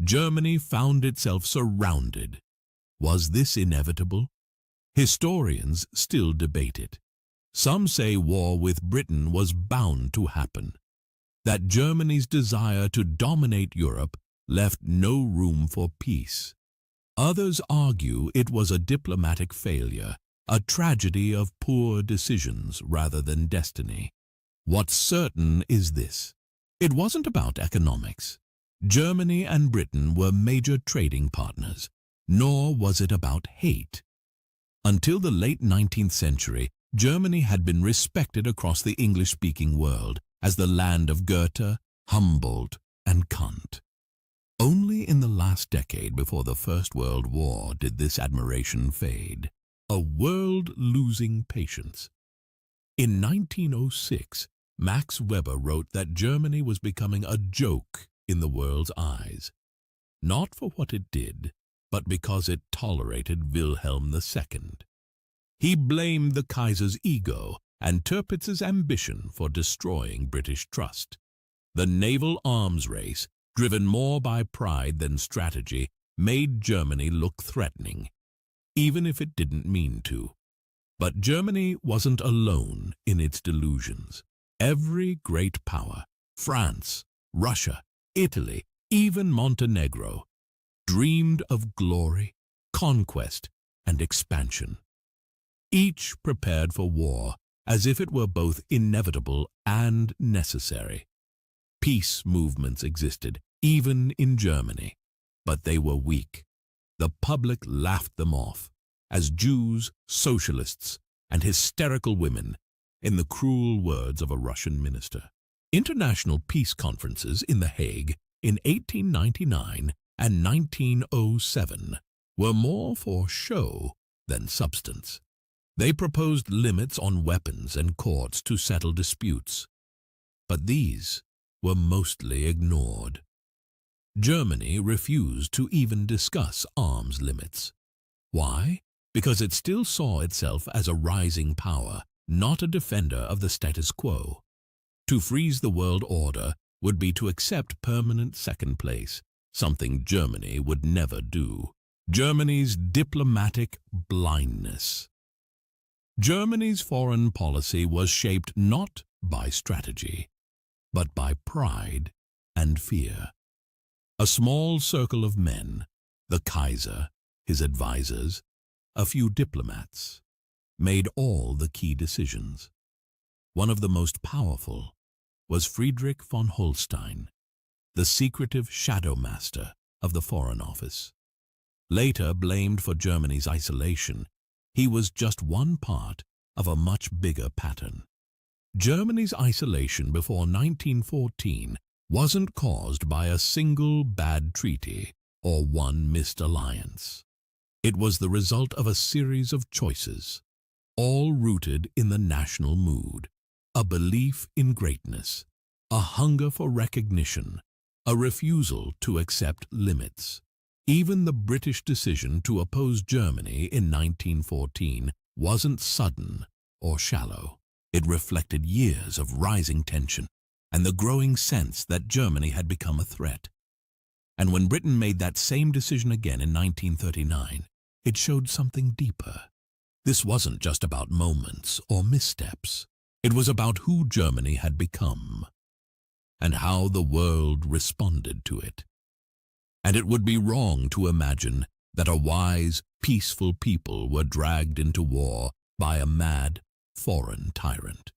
Germany found itself surrounded. Was this inevitable? Historians still debate it. Some say war with Britain was bound to happen, that Germany's desire to dominate Europe left no room for peace. Others argue it was a diplomatic failure, a tragedy of poor decisions rather than destiny. What's certain is this: it wasn't about economics. Germany and Britain were major trading partners, nor was it about hate. Until the late 19th century, Germany had been respected across the English-speaking world as the land of Goethe, Humboldt, and Kant. Only in the last decade before the First World War did this admiration fade. A world losing patience. In 1906, Max Weber wrote that Germany was becoming a joke in the world's eyes, not for what it did, but because it tolerated Wilhelm II. He blamed the Kaiser's ego and Tirpitz's ambition for destroying British trust. The naval arms race, driven more by pride than strategy, made Germany look threatening, even if it didn't mean to. But Germany wasn't alone in its delusions. Every great power, France, Russia, Italy, even Montenegro, dreamed of glory, conquest, and expansion. Each prepared for war as if it were both inevitable and necessary. Peace movements existed, even in Germany, but they were weak. The public laughed them off as Jews, socialists, and hysterical women, in the cruel words of a Russian minister. International peace conferences in The Hague in 1899 and 1907 were more for show than substance. They proposed limits on weapons and courts to settle disputes, but these were mostly ignored. Germany refused to even discuss arms limits. Why? Because it still saw itself as a rising power, not a defender of the status quo. To freeze the world order would be to accept permanent second place, something Germany would never do. Germany's diplomatic blindness. Germany's foreign policy was shaped not by strategy, but by pride and fear. A small circle of men, the Kaiser, his advisors, a few diplomats, made all the key decisions. One of the most powerful was Friedrich von Holstein, the secretive shadow master of the Foreign Office. Later blamed for Germany's isolation, he was just one part of a much bigger pattern. Germany's isolation before 1914 wasn't caused by a single bad treaty or one missed alliance. It was the result of a series of choices, all rooted in the national mood, a belief in greatness, a hunger for recognition, a refusal to accept limits. Even the British decision to oppose Germany in 1914 wasn't sudden or shallow. It reflected years of rising tension and the growing sense that Germany had become a threat. And when Britain made that same decision again in 1939, it showed something deeper. This wasn't just about moments or missteps. It was about who Germany had become, and how the world responded to it. And it would be wrong to imagine that a wise, peaceful people were dragged into war by a mad, foreign tyrant.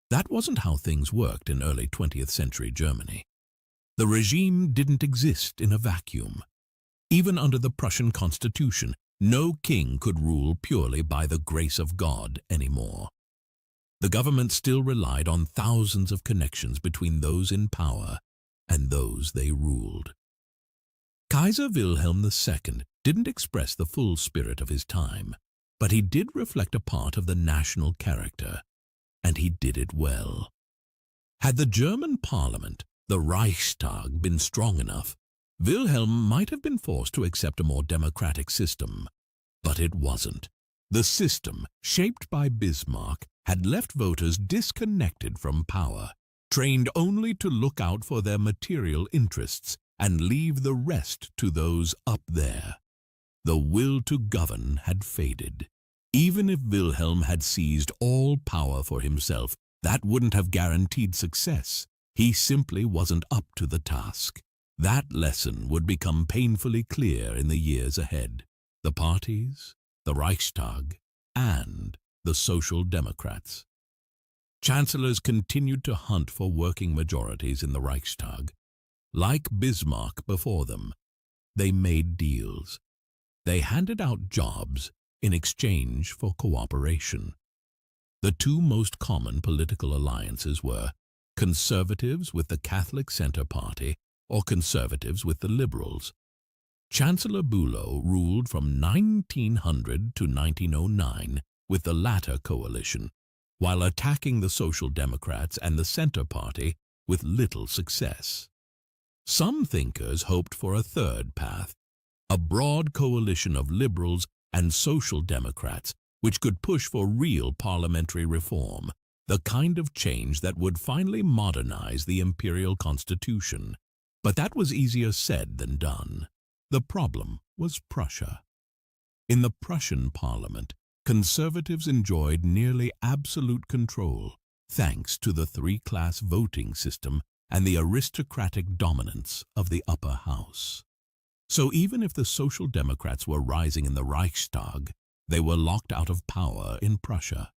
That wasn't how things worked in early 20th century Germany. The regime didn't exist in a vacuum. Even under the Prussian constitution, no king could rule purely by the grace of God anymore. The government still relied on thousands of connections between those in power and those they ruled. Kaiser Wilhelm II didn't express the full spirit of his time, but he did reflect a part of the national character, and he did it well. Had the German parliament, the Reichstag, been strong enough, Wilhelm might have been forced to accept a more democratic system. But it wasn't. The system, shaped by Bismarck, had left voters disconnected from power, trained only to look out for their material interests and leave the rest to those up there. The will to govern had faded. Even if Wilhelm had seized all power for himself, that wouldn't have guaranteed success. He simply wasn't up to the task. That lesson would become painfully clear in the years ahead. The parties, the Reichstag, and the Social Democrats. Chancellors continued to hunt for working majorities in the Reichstag. Like Bismarck before them, they made deals. They handed out jobs in exchange for cooperation. The two most common political alliances were conservatives with the Catholic Center Party or conservatives with the Liberals. Chancellor Bülow ruled from 1900 to 1909 with the latter coalition, while attacking the Social Democrats and the Center Party with little success. Some thinkers hoped for a third path, a broad coalition of liberals and Social Democrats which could push for real parliamentary reform, the kind of change that would finally modernize the imperial constitution. But that was easier said than done. The problem was Prussia. In the Prussian parliament, conservatives enjoyed nearly absolute control, thanks to the three-class voting system and the aristocratic dominance of the upper house. So even if the Social Democrats were rising in the Reichstag, they were locked out of power in Prussia.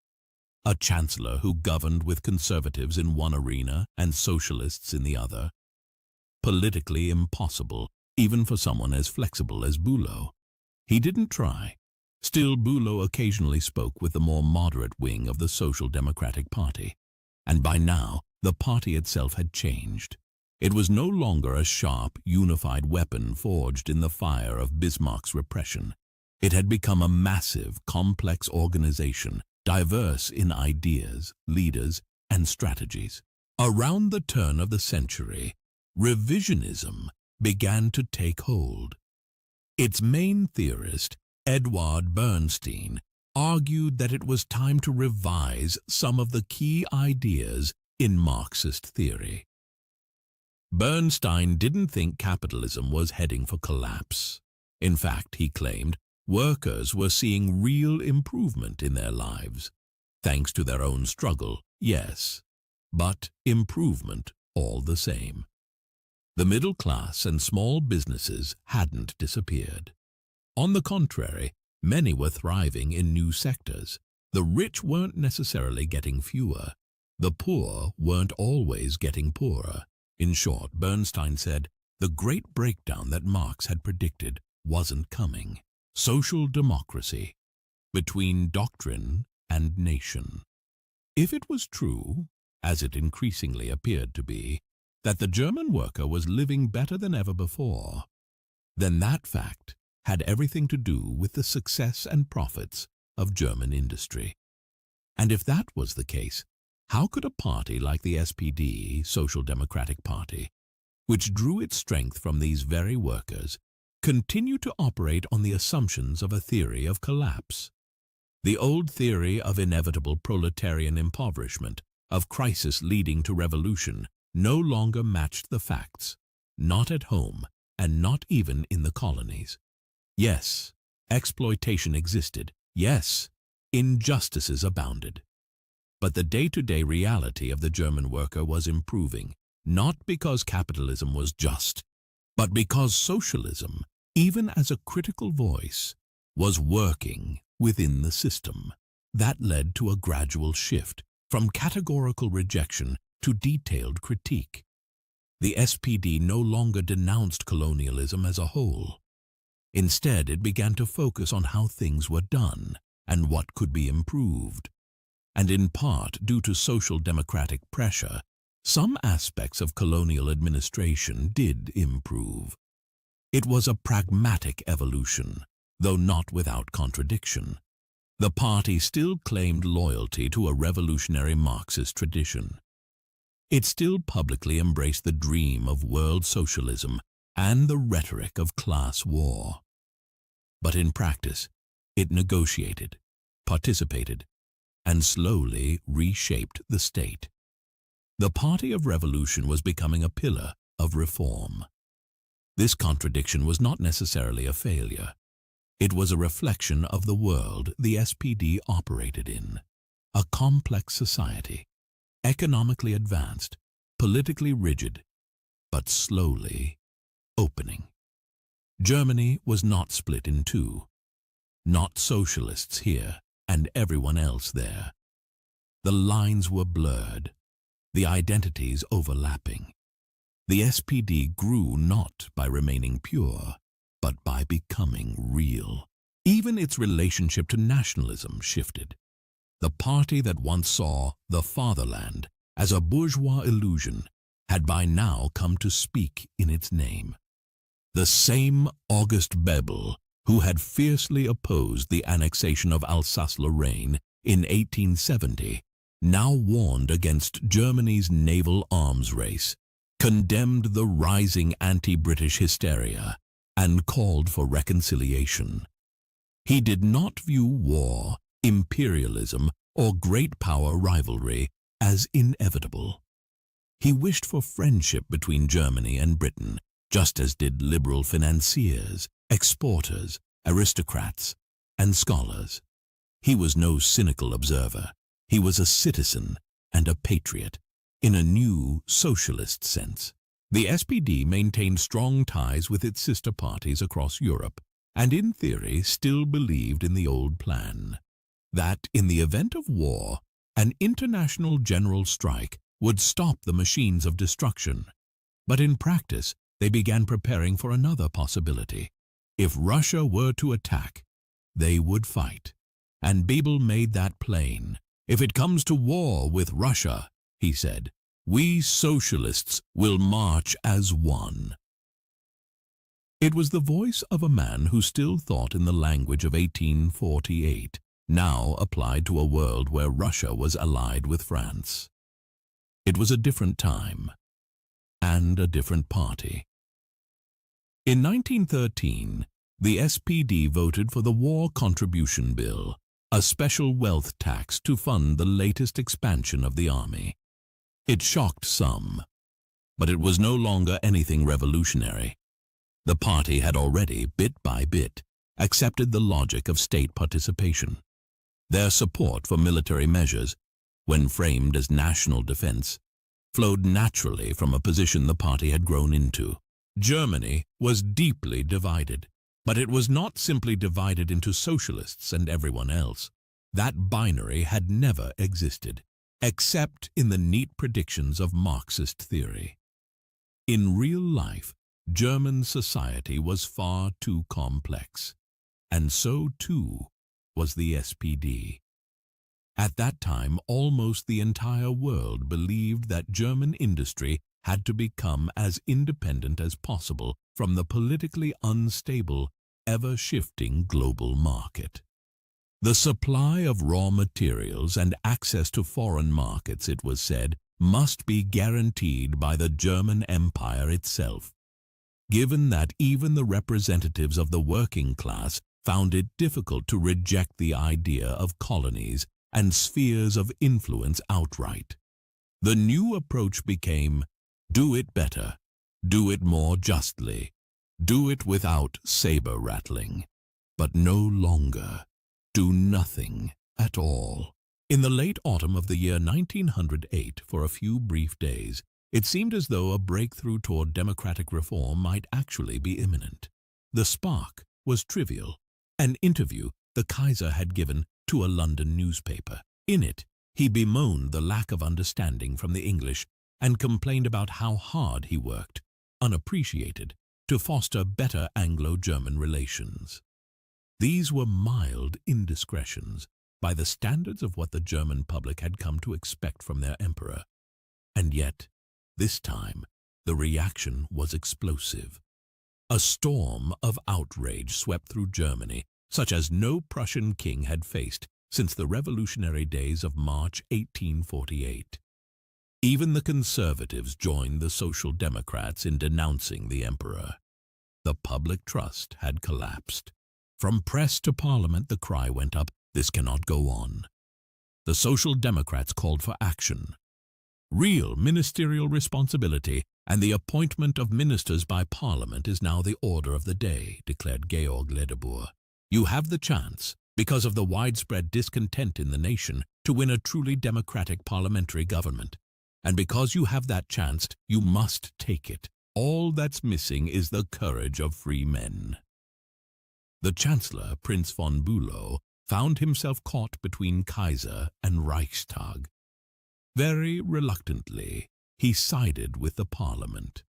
A chancellor who governed with conservatives in one arena and socialists in the other. Politically impossible, even for someone as flexible as Bülow. He didn't try. Still, Bülow occasionally spoke with the more moderate wing of the Social Democratic Party. And by now, the party itself had changed. It was no longer a sharp, unified weapon forged in the fire of Bismarck's repression. It had become a massive, complex organization, diverse in ideas, leaders, and strategies. Around the turn of the century, revisionism began to take hold. Its main theorist, Edward Bernstein, argued that it was time to revise some of the key ideas in Marxist theory. Bernstein didn't think capitalism was heading for collapse. In fact, he claimed, workers were seeing real improvement in their lives. Thanks to their own struggle, yes, but improvement all the same. The middle class and small businesses hadn't disappeared. On the contrary, many were thriving in new sectors. The rich weren't necessarily getting fewer. The poor weren't always getting poorer. In short, Bernstein said, the great breakdown that Marx had predicted wasn't coming. Social democracy between doctrine and nation. If it was true, as it increasingly appeared to be, that the German worker was living better than ever before, then that fact had everything to do with the success and profits of German industry. And if that was the case, how could a party like the SPD, Social Democratic Party, which drew its strength from these very workers, continue to operate on the assumptions of a theory of collapse? The old theory of inevitable proletarian impoverishment, of crisis leading to revolution, no longer matched the facts, not at home and not even in the colonies. Yes, exploitation existed. Yes, injustices abounded. But the day-to-day reality of the German worker was improving, not because capitalism was just, but because socialism, even as a critical voice, was working within the system. That led to a gradual shift from categorical rejection to detailed critique. The SPD no longer denounced colonialism as a whole. Instead, it began to focus on how things were done and what could be improved. And in part due to social democratic pressure, some aspects of colonial administration did improve. It was a pragmatic evolution, though not without contradiction. The party still claimed loyalty to a revolutionary Marxist tradition. It still publicly embraced the dream of world socialism and the rhetoric of class war. But in practice, it negotiated, participated, and slowly reshaped the state. The Party of Revolution was becoming a pillar of reform. This contradiction was not necessarily a failure. It was a reflection of the world the SPD operated in, a complex society, economically advanced, politically rigid, but slowly opening. Germany was not split in two, not socialists here and everyone else there. The lines were blurred, the identities overlapping. The SPD grew not by remaining pure, but by becoming real. Even its relationship to nationalism shifted. The party that once saw the fatherland as a bourgeois illusion had by now come to speak in its name. The same August Bebel who had fiercely opposed the annexation of Alsace-Lorraine in 1870 now warned against Germany's naval arms race, condemned the rising anti-British hysteria, and called for reconciliation. He did not view war, imperialism, or great power rivalry as inevitable. He wished for friendship between Germany and Britain, just as did liberal financiers, exporters, aristocrats, and scholars. He was no cynical observer. He was a citizen and a patriot, in a new socialist sense. The SPD maintained strong ties with its sister parties across Europe, and in theory still believed in the old plan, that in the event of war, an international general strike would stop the machines of destruction. But in practice, they began preparing for another possibility. If Russia were to attack, they would fight. And Bebel made that plain. If it comes to war with Russia, he said, we socialists will march as one. It was the voice of a man who still thought in the language of 1848, now applied to a world where Russia was allied with France. It was a different time and a different party. In 1913, the SPD voted for the War Contribution Bill, a special wealth tax to fund the latest expansion of the army. It shocked some, but it was no longer anything revolutionary. The party had already, bit by bit, accepted the logic of state participation. Their support for military measures, when framed as national defense, flowed naturally from a position the party had grown into. Germany was deeply divided, but it was not simply divided into socialists and everyone else. That binary had never existed, except in the neat predictions of Marxist theory. In real life, German society was far too complex, and so too was the SPD. At that time, almost the entire world believed that German industry had to become as independent as possible from the politically unstable, ever-shifting global market. The supply of raw materials and access to foreign markets, it was said, must be guaranteed by the German Empire itself. Given that even the representatives of the working class found it difficult to reject the idea of colonies and spheres of influence outright, the new approach became, do it better, do it more justly, do it without saber-rattling, but no longer do nothing at all. In the late autumn of the year 1908, for a few brief days, It seemed as though a breakthrough toward democratic reform might actually be imminent. The spark was trivial, an interview the Kaiser had given to a London newspaper. In it, he bemoaned the lack of understanding from the English and complained about how hard he worked, unappreciated, to foster better Anglo-German relations. These were mild indiscretions by the standards of what the German public had come to expect from their emperor. And yet, this time, the reaction was explosive. A storm of outrage swept through Germany, such as no Prussian king had faced since the revolutionary days of March 1848. Even the conservatives joined the Social Democrats in denouncing the emperor. The public trust had collapsed. From press to parliament, the cry went up, "This cannot go on." The Social Democrats called for action. Real ministerial responsibility and the appointment of ministers by parliament is now the order of the day, declared Georg Ledebour. You have the chance, because of the widespread discontent in the nation, to win a truly democratic parliamentary government. And because you have that chance, you must take it. All that's missing is the courage of free men. The Chancellor, Prince von Bülow, found himself caught between Kaiser and Reichstag. Very reluctantly, he sided with the parliament.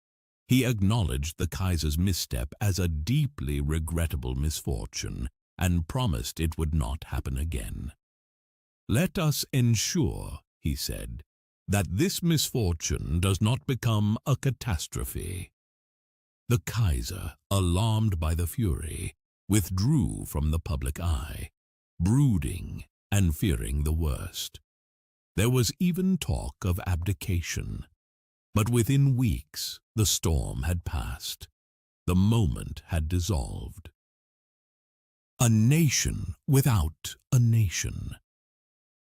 He acknowledged the Kaiser's misstep as a deeply regrettable misfortune and promised it would not happen again. "Let us ensure," he said, "that this misfortune does not become a catastrophe." The Kaiser, alarmed by the fury, withdrew from the public eye, brooding and fearing the worst. There was even talk of abdication. But within weeks, the storm had passed. The moment had dissolved. A nation without a nation.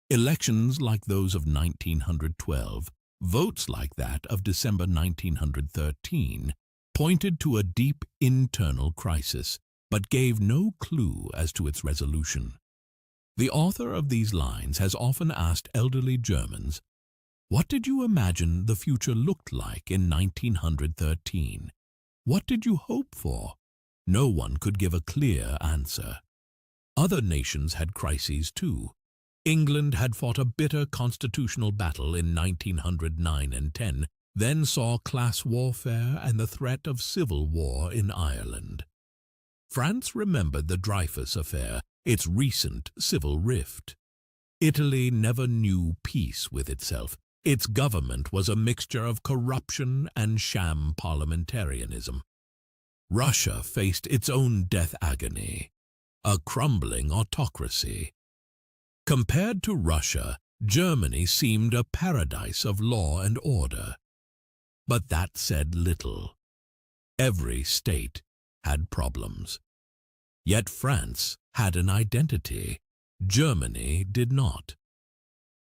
Elections like those of 1912, votes like that of December 1913, pointed to a deep internal crisis, but gave no clue as to its resolution. The author of these lines has often asked elderly Germans, "What did you imagine the future looked like in 1913? What did you hope for?" No one could give a clear answer. Other nations had crises too. England had fought a bitter constitutional battle in 1909 and 10, then saw class warfare and the threat of civil war in Ireland. France remembered the Dreyfus affair, its recent civil rift. Italy never knew peace with itself. Its government was a mixture of corruption and sham parliamentarism. Russia faced its own death agony, a crumbling autocracy. Compared to Russia, Germany seemed a paradise of law and order. But that said little. Every state had problems. Yet France had an identity. Germany did not.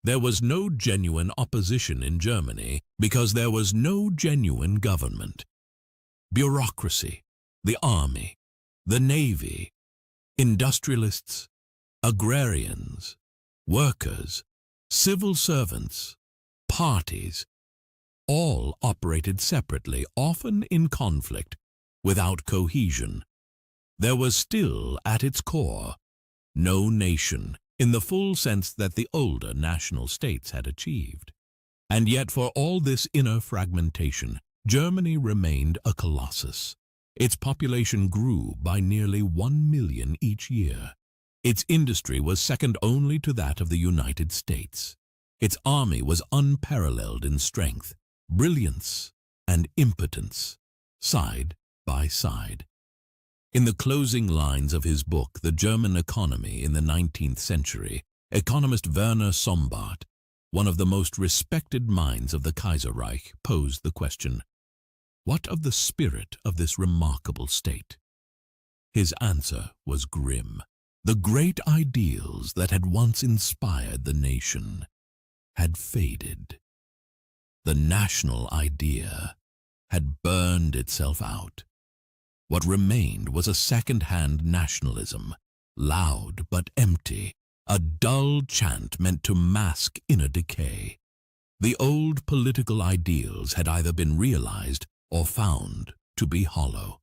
There was no genuine opposition in Germany because there was no genuine government. Bureaucracy, the army, the navy, industrialists, agrarians, workers, civil servants, parties, all operated separately, often in conflict, without cohesion. There was still, at its core, no nation, in the full sense that the older national states had achieved. And yet for all this inner fragmentation, Germany remained a colossus. Its population grew by nearly 1 million each year. Its industry was second only to that of the United States. Its army was unparalleled in strength, brilliance, and impotence, side by side. In the closing lines of his book, The German Economy in the 19th Century, economist Werner Sombart, one of the most respected minds of the Kaiserreich, posed the question, "What of the spirit of this remarkable state?" His answer was grim. The great ideals that had once inspired the nation had faded. The national idea had burned itself out. What remained was a second-hand nationalism, loud but empty, a dull chant meant to mask inner decay. The old political ideals had either been realized or found to be hollow.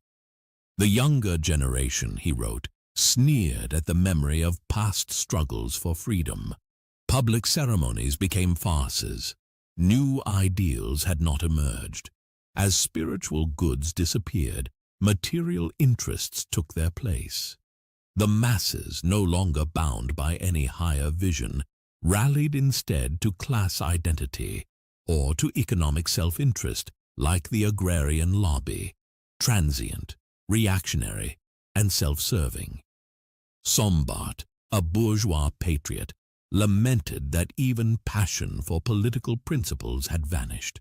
The younger generation, he wrote, sneered at the memory of past struggles for freedom. Public ceremonies became farces. New ideals had not emerged. As spiritual goods disappeared, material interests took their place. The masses, no longer bound by any higher vision, rallied instead to class identity or to economic self-interest, like the agrarian lobby, transient, reactionary, and self-serving. Sombart, a bourgeois patriot, lamented that even passion for political principles had vanished.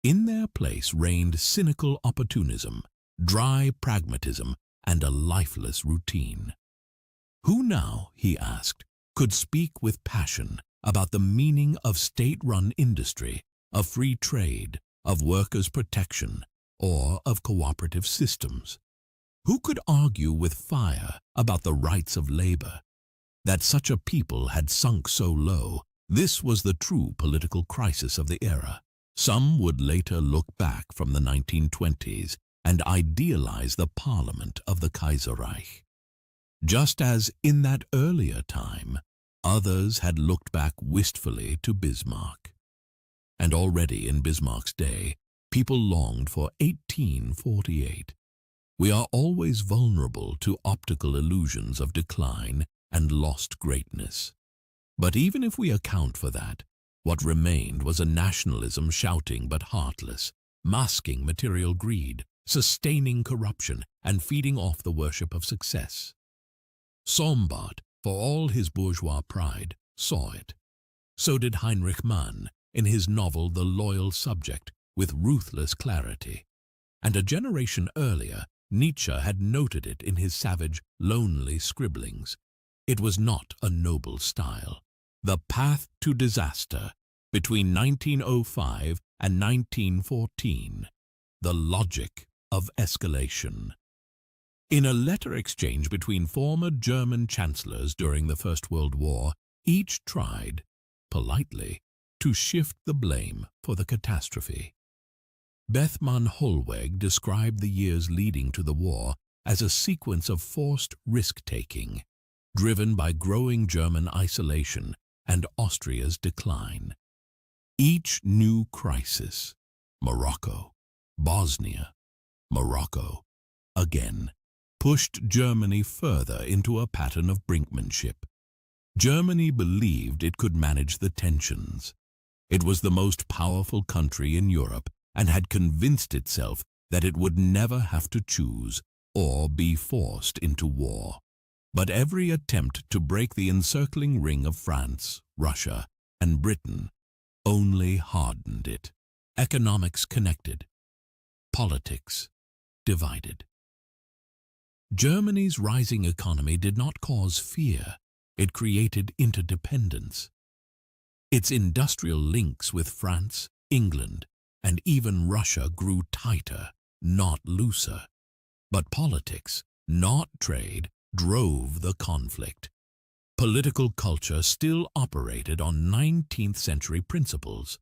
In their place reigned cynical opportunism, dry pragmatism, and a lifeless routine. Who now, he asked, could speak with passion about the meaning of state-run industry, of free trade, of workers' protection, or of cooperative systems? Who could argue with fire about the rights of labor? That such a people had sunk so low, this was the true political crisis of the era. Some would later look back from the 1920s and idealize the parliament of the Kaiserreich. Just as in that earlier time, others had looked back wistfully to Bismarck. And already in Bismarck's day, people longed for 1848. We are always vulnerable to optical illusions of decline and lost greatness. But even if we account for that, what remained was a nationalism shouting but heartless, masking material greed, sustaining corruption, and feeding off the worship of success. Sombart, for all his bourgeois pride, saw it. So did Heinrich Mann in his novel The Loyal Subject, with ruthless clarity. And a generation earlier, Nietzsche had noted it in his savage, lonely scribblings. It was not a noble style. The path to disaster between 1905 and 1914. The logic of escalation. In a letter exchange between former German chancellors during the First World War, each tried, politely, to shift the blame for the catastrophe. Bethmann Hollweg described the years leading to the war as a sequence of forced risk-taking, driven by growing German isolation and Austria's decline. Each new crisis, Morocco, Bosnia, Morocco, again, pushed Germany further into a pattern of brinkmanship. Germany believed it could manage the tensions. It was the most powerful country in Europe and had convinced itself that it would never have to choose or be forced into war. But every attempt to break the encircling ring of France, Russia, and Britain only hardened it. Economics connected, politics divided. Germany's rising economy did not cause fear, it created interdependence. Its industrial links with France, England, and even Russia grew tighter, not looser. But politics, not trade, drove the conflict. Political culture still operated on 19th century principles: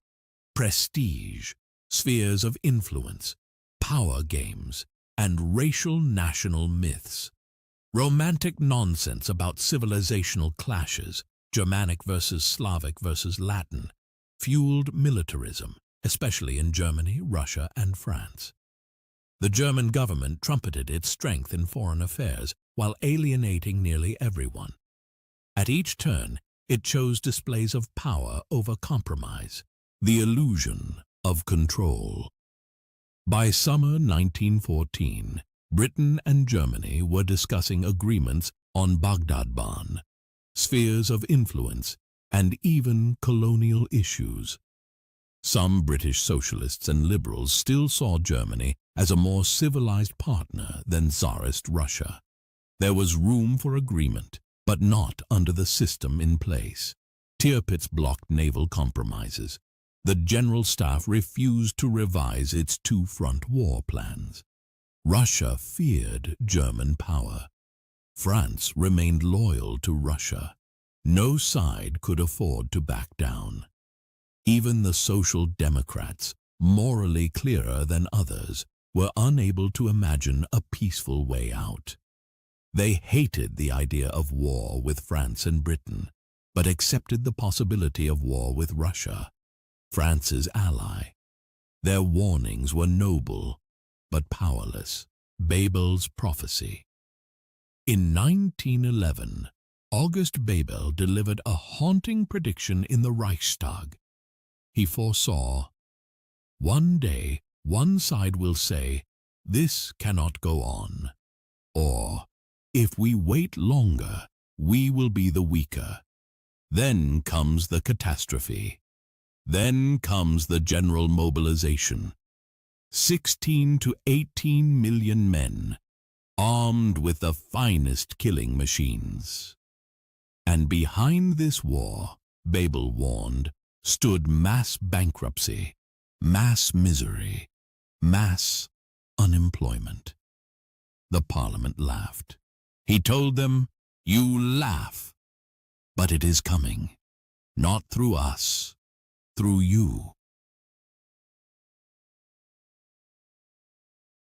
prestige, spheres of influence, power games, and racial national myths. Romantic nonsense about civilizational clashes, Germanic versus Slavic versus Latin, fueled militarism, especially in Germany, Russia, and France. The German government trumpeted its strength in foreign affairs while alienating nearly everyone. At each turn, it chose displays of power over compromise, the illusion of control. By summer 1914, Britain and Germany were discussing agreements on Baghdad-Bahn, spheres of influence, and even colonial issues. Some British socialists and liberals still saw Germany as a more civilized partner than Tsarist Russia. There was room for agreement, but not under the system in place. Tirpitz blocked naval compromises. The General Staff refused to revise its two-front war plans. Russia feared German power. France remained loyal to Russia. No side could afford to back down. Even the Social Democrats, morally clearer than others, were unable to imagine a peaceful way out. They hated the idea of war with France and Britain, but accepted the possibility of war with Russia, France's ally. Their warnings were noble, but powerless. Bebel's prophecy. In 1911, August Bebel delivered a haunting prediction in the Reichstag. He foresaw, "One day, one side will say, 'This cannot go on,' or, 'If we wait longer, we will be the weaker.' Then comes the catastrophe. Then comes the general mobilization. 16 to 18 million men, armed with the finest killing machines. And behind this war, Bebel warned, stood mass bankruptcy, mass misery, mass unemployment." The Parliament laughed. He told them, "You laugh, but it is coming, not through us, through you."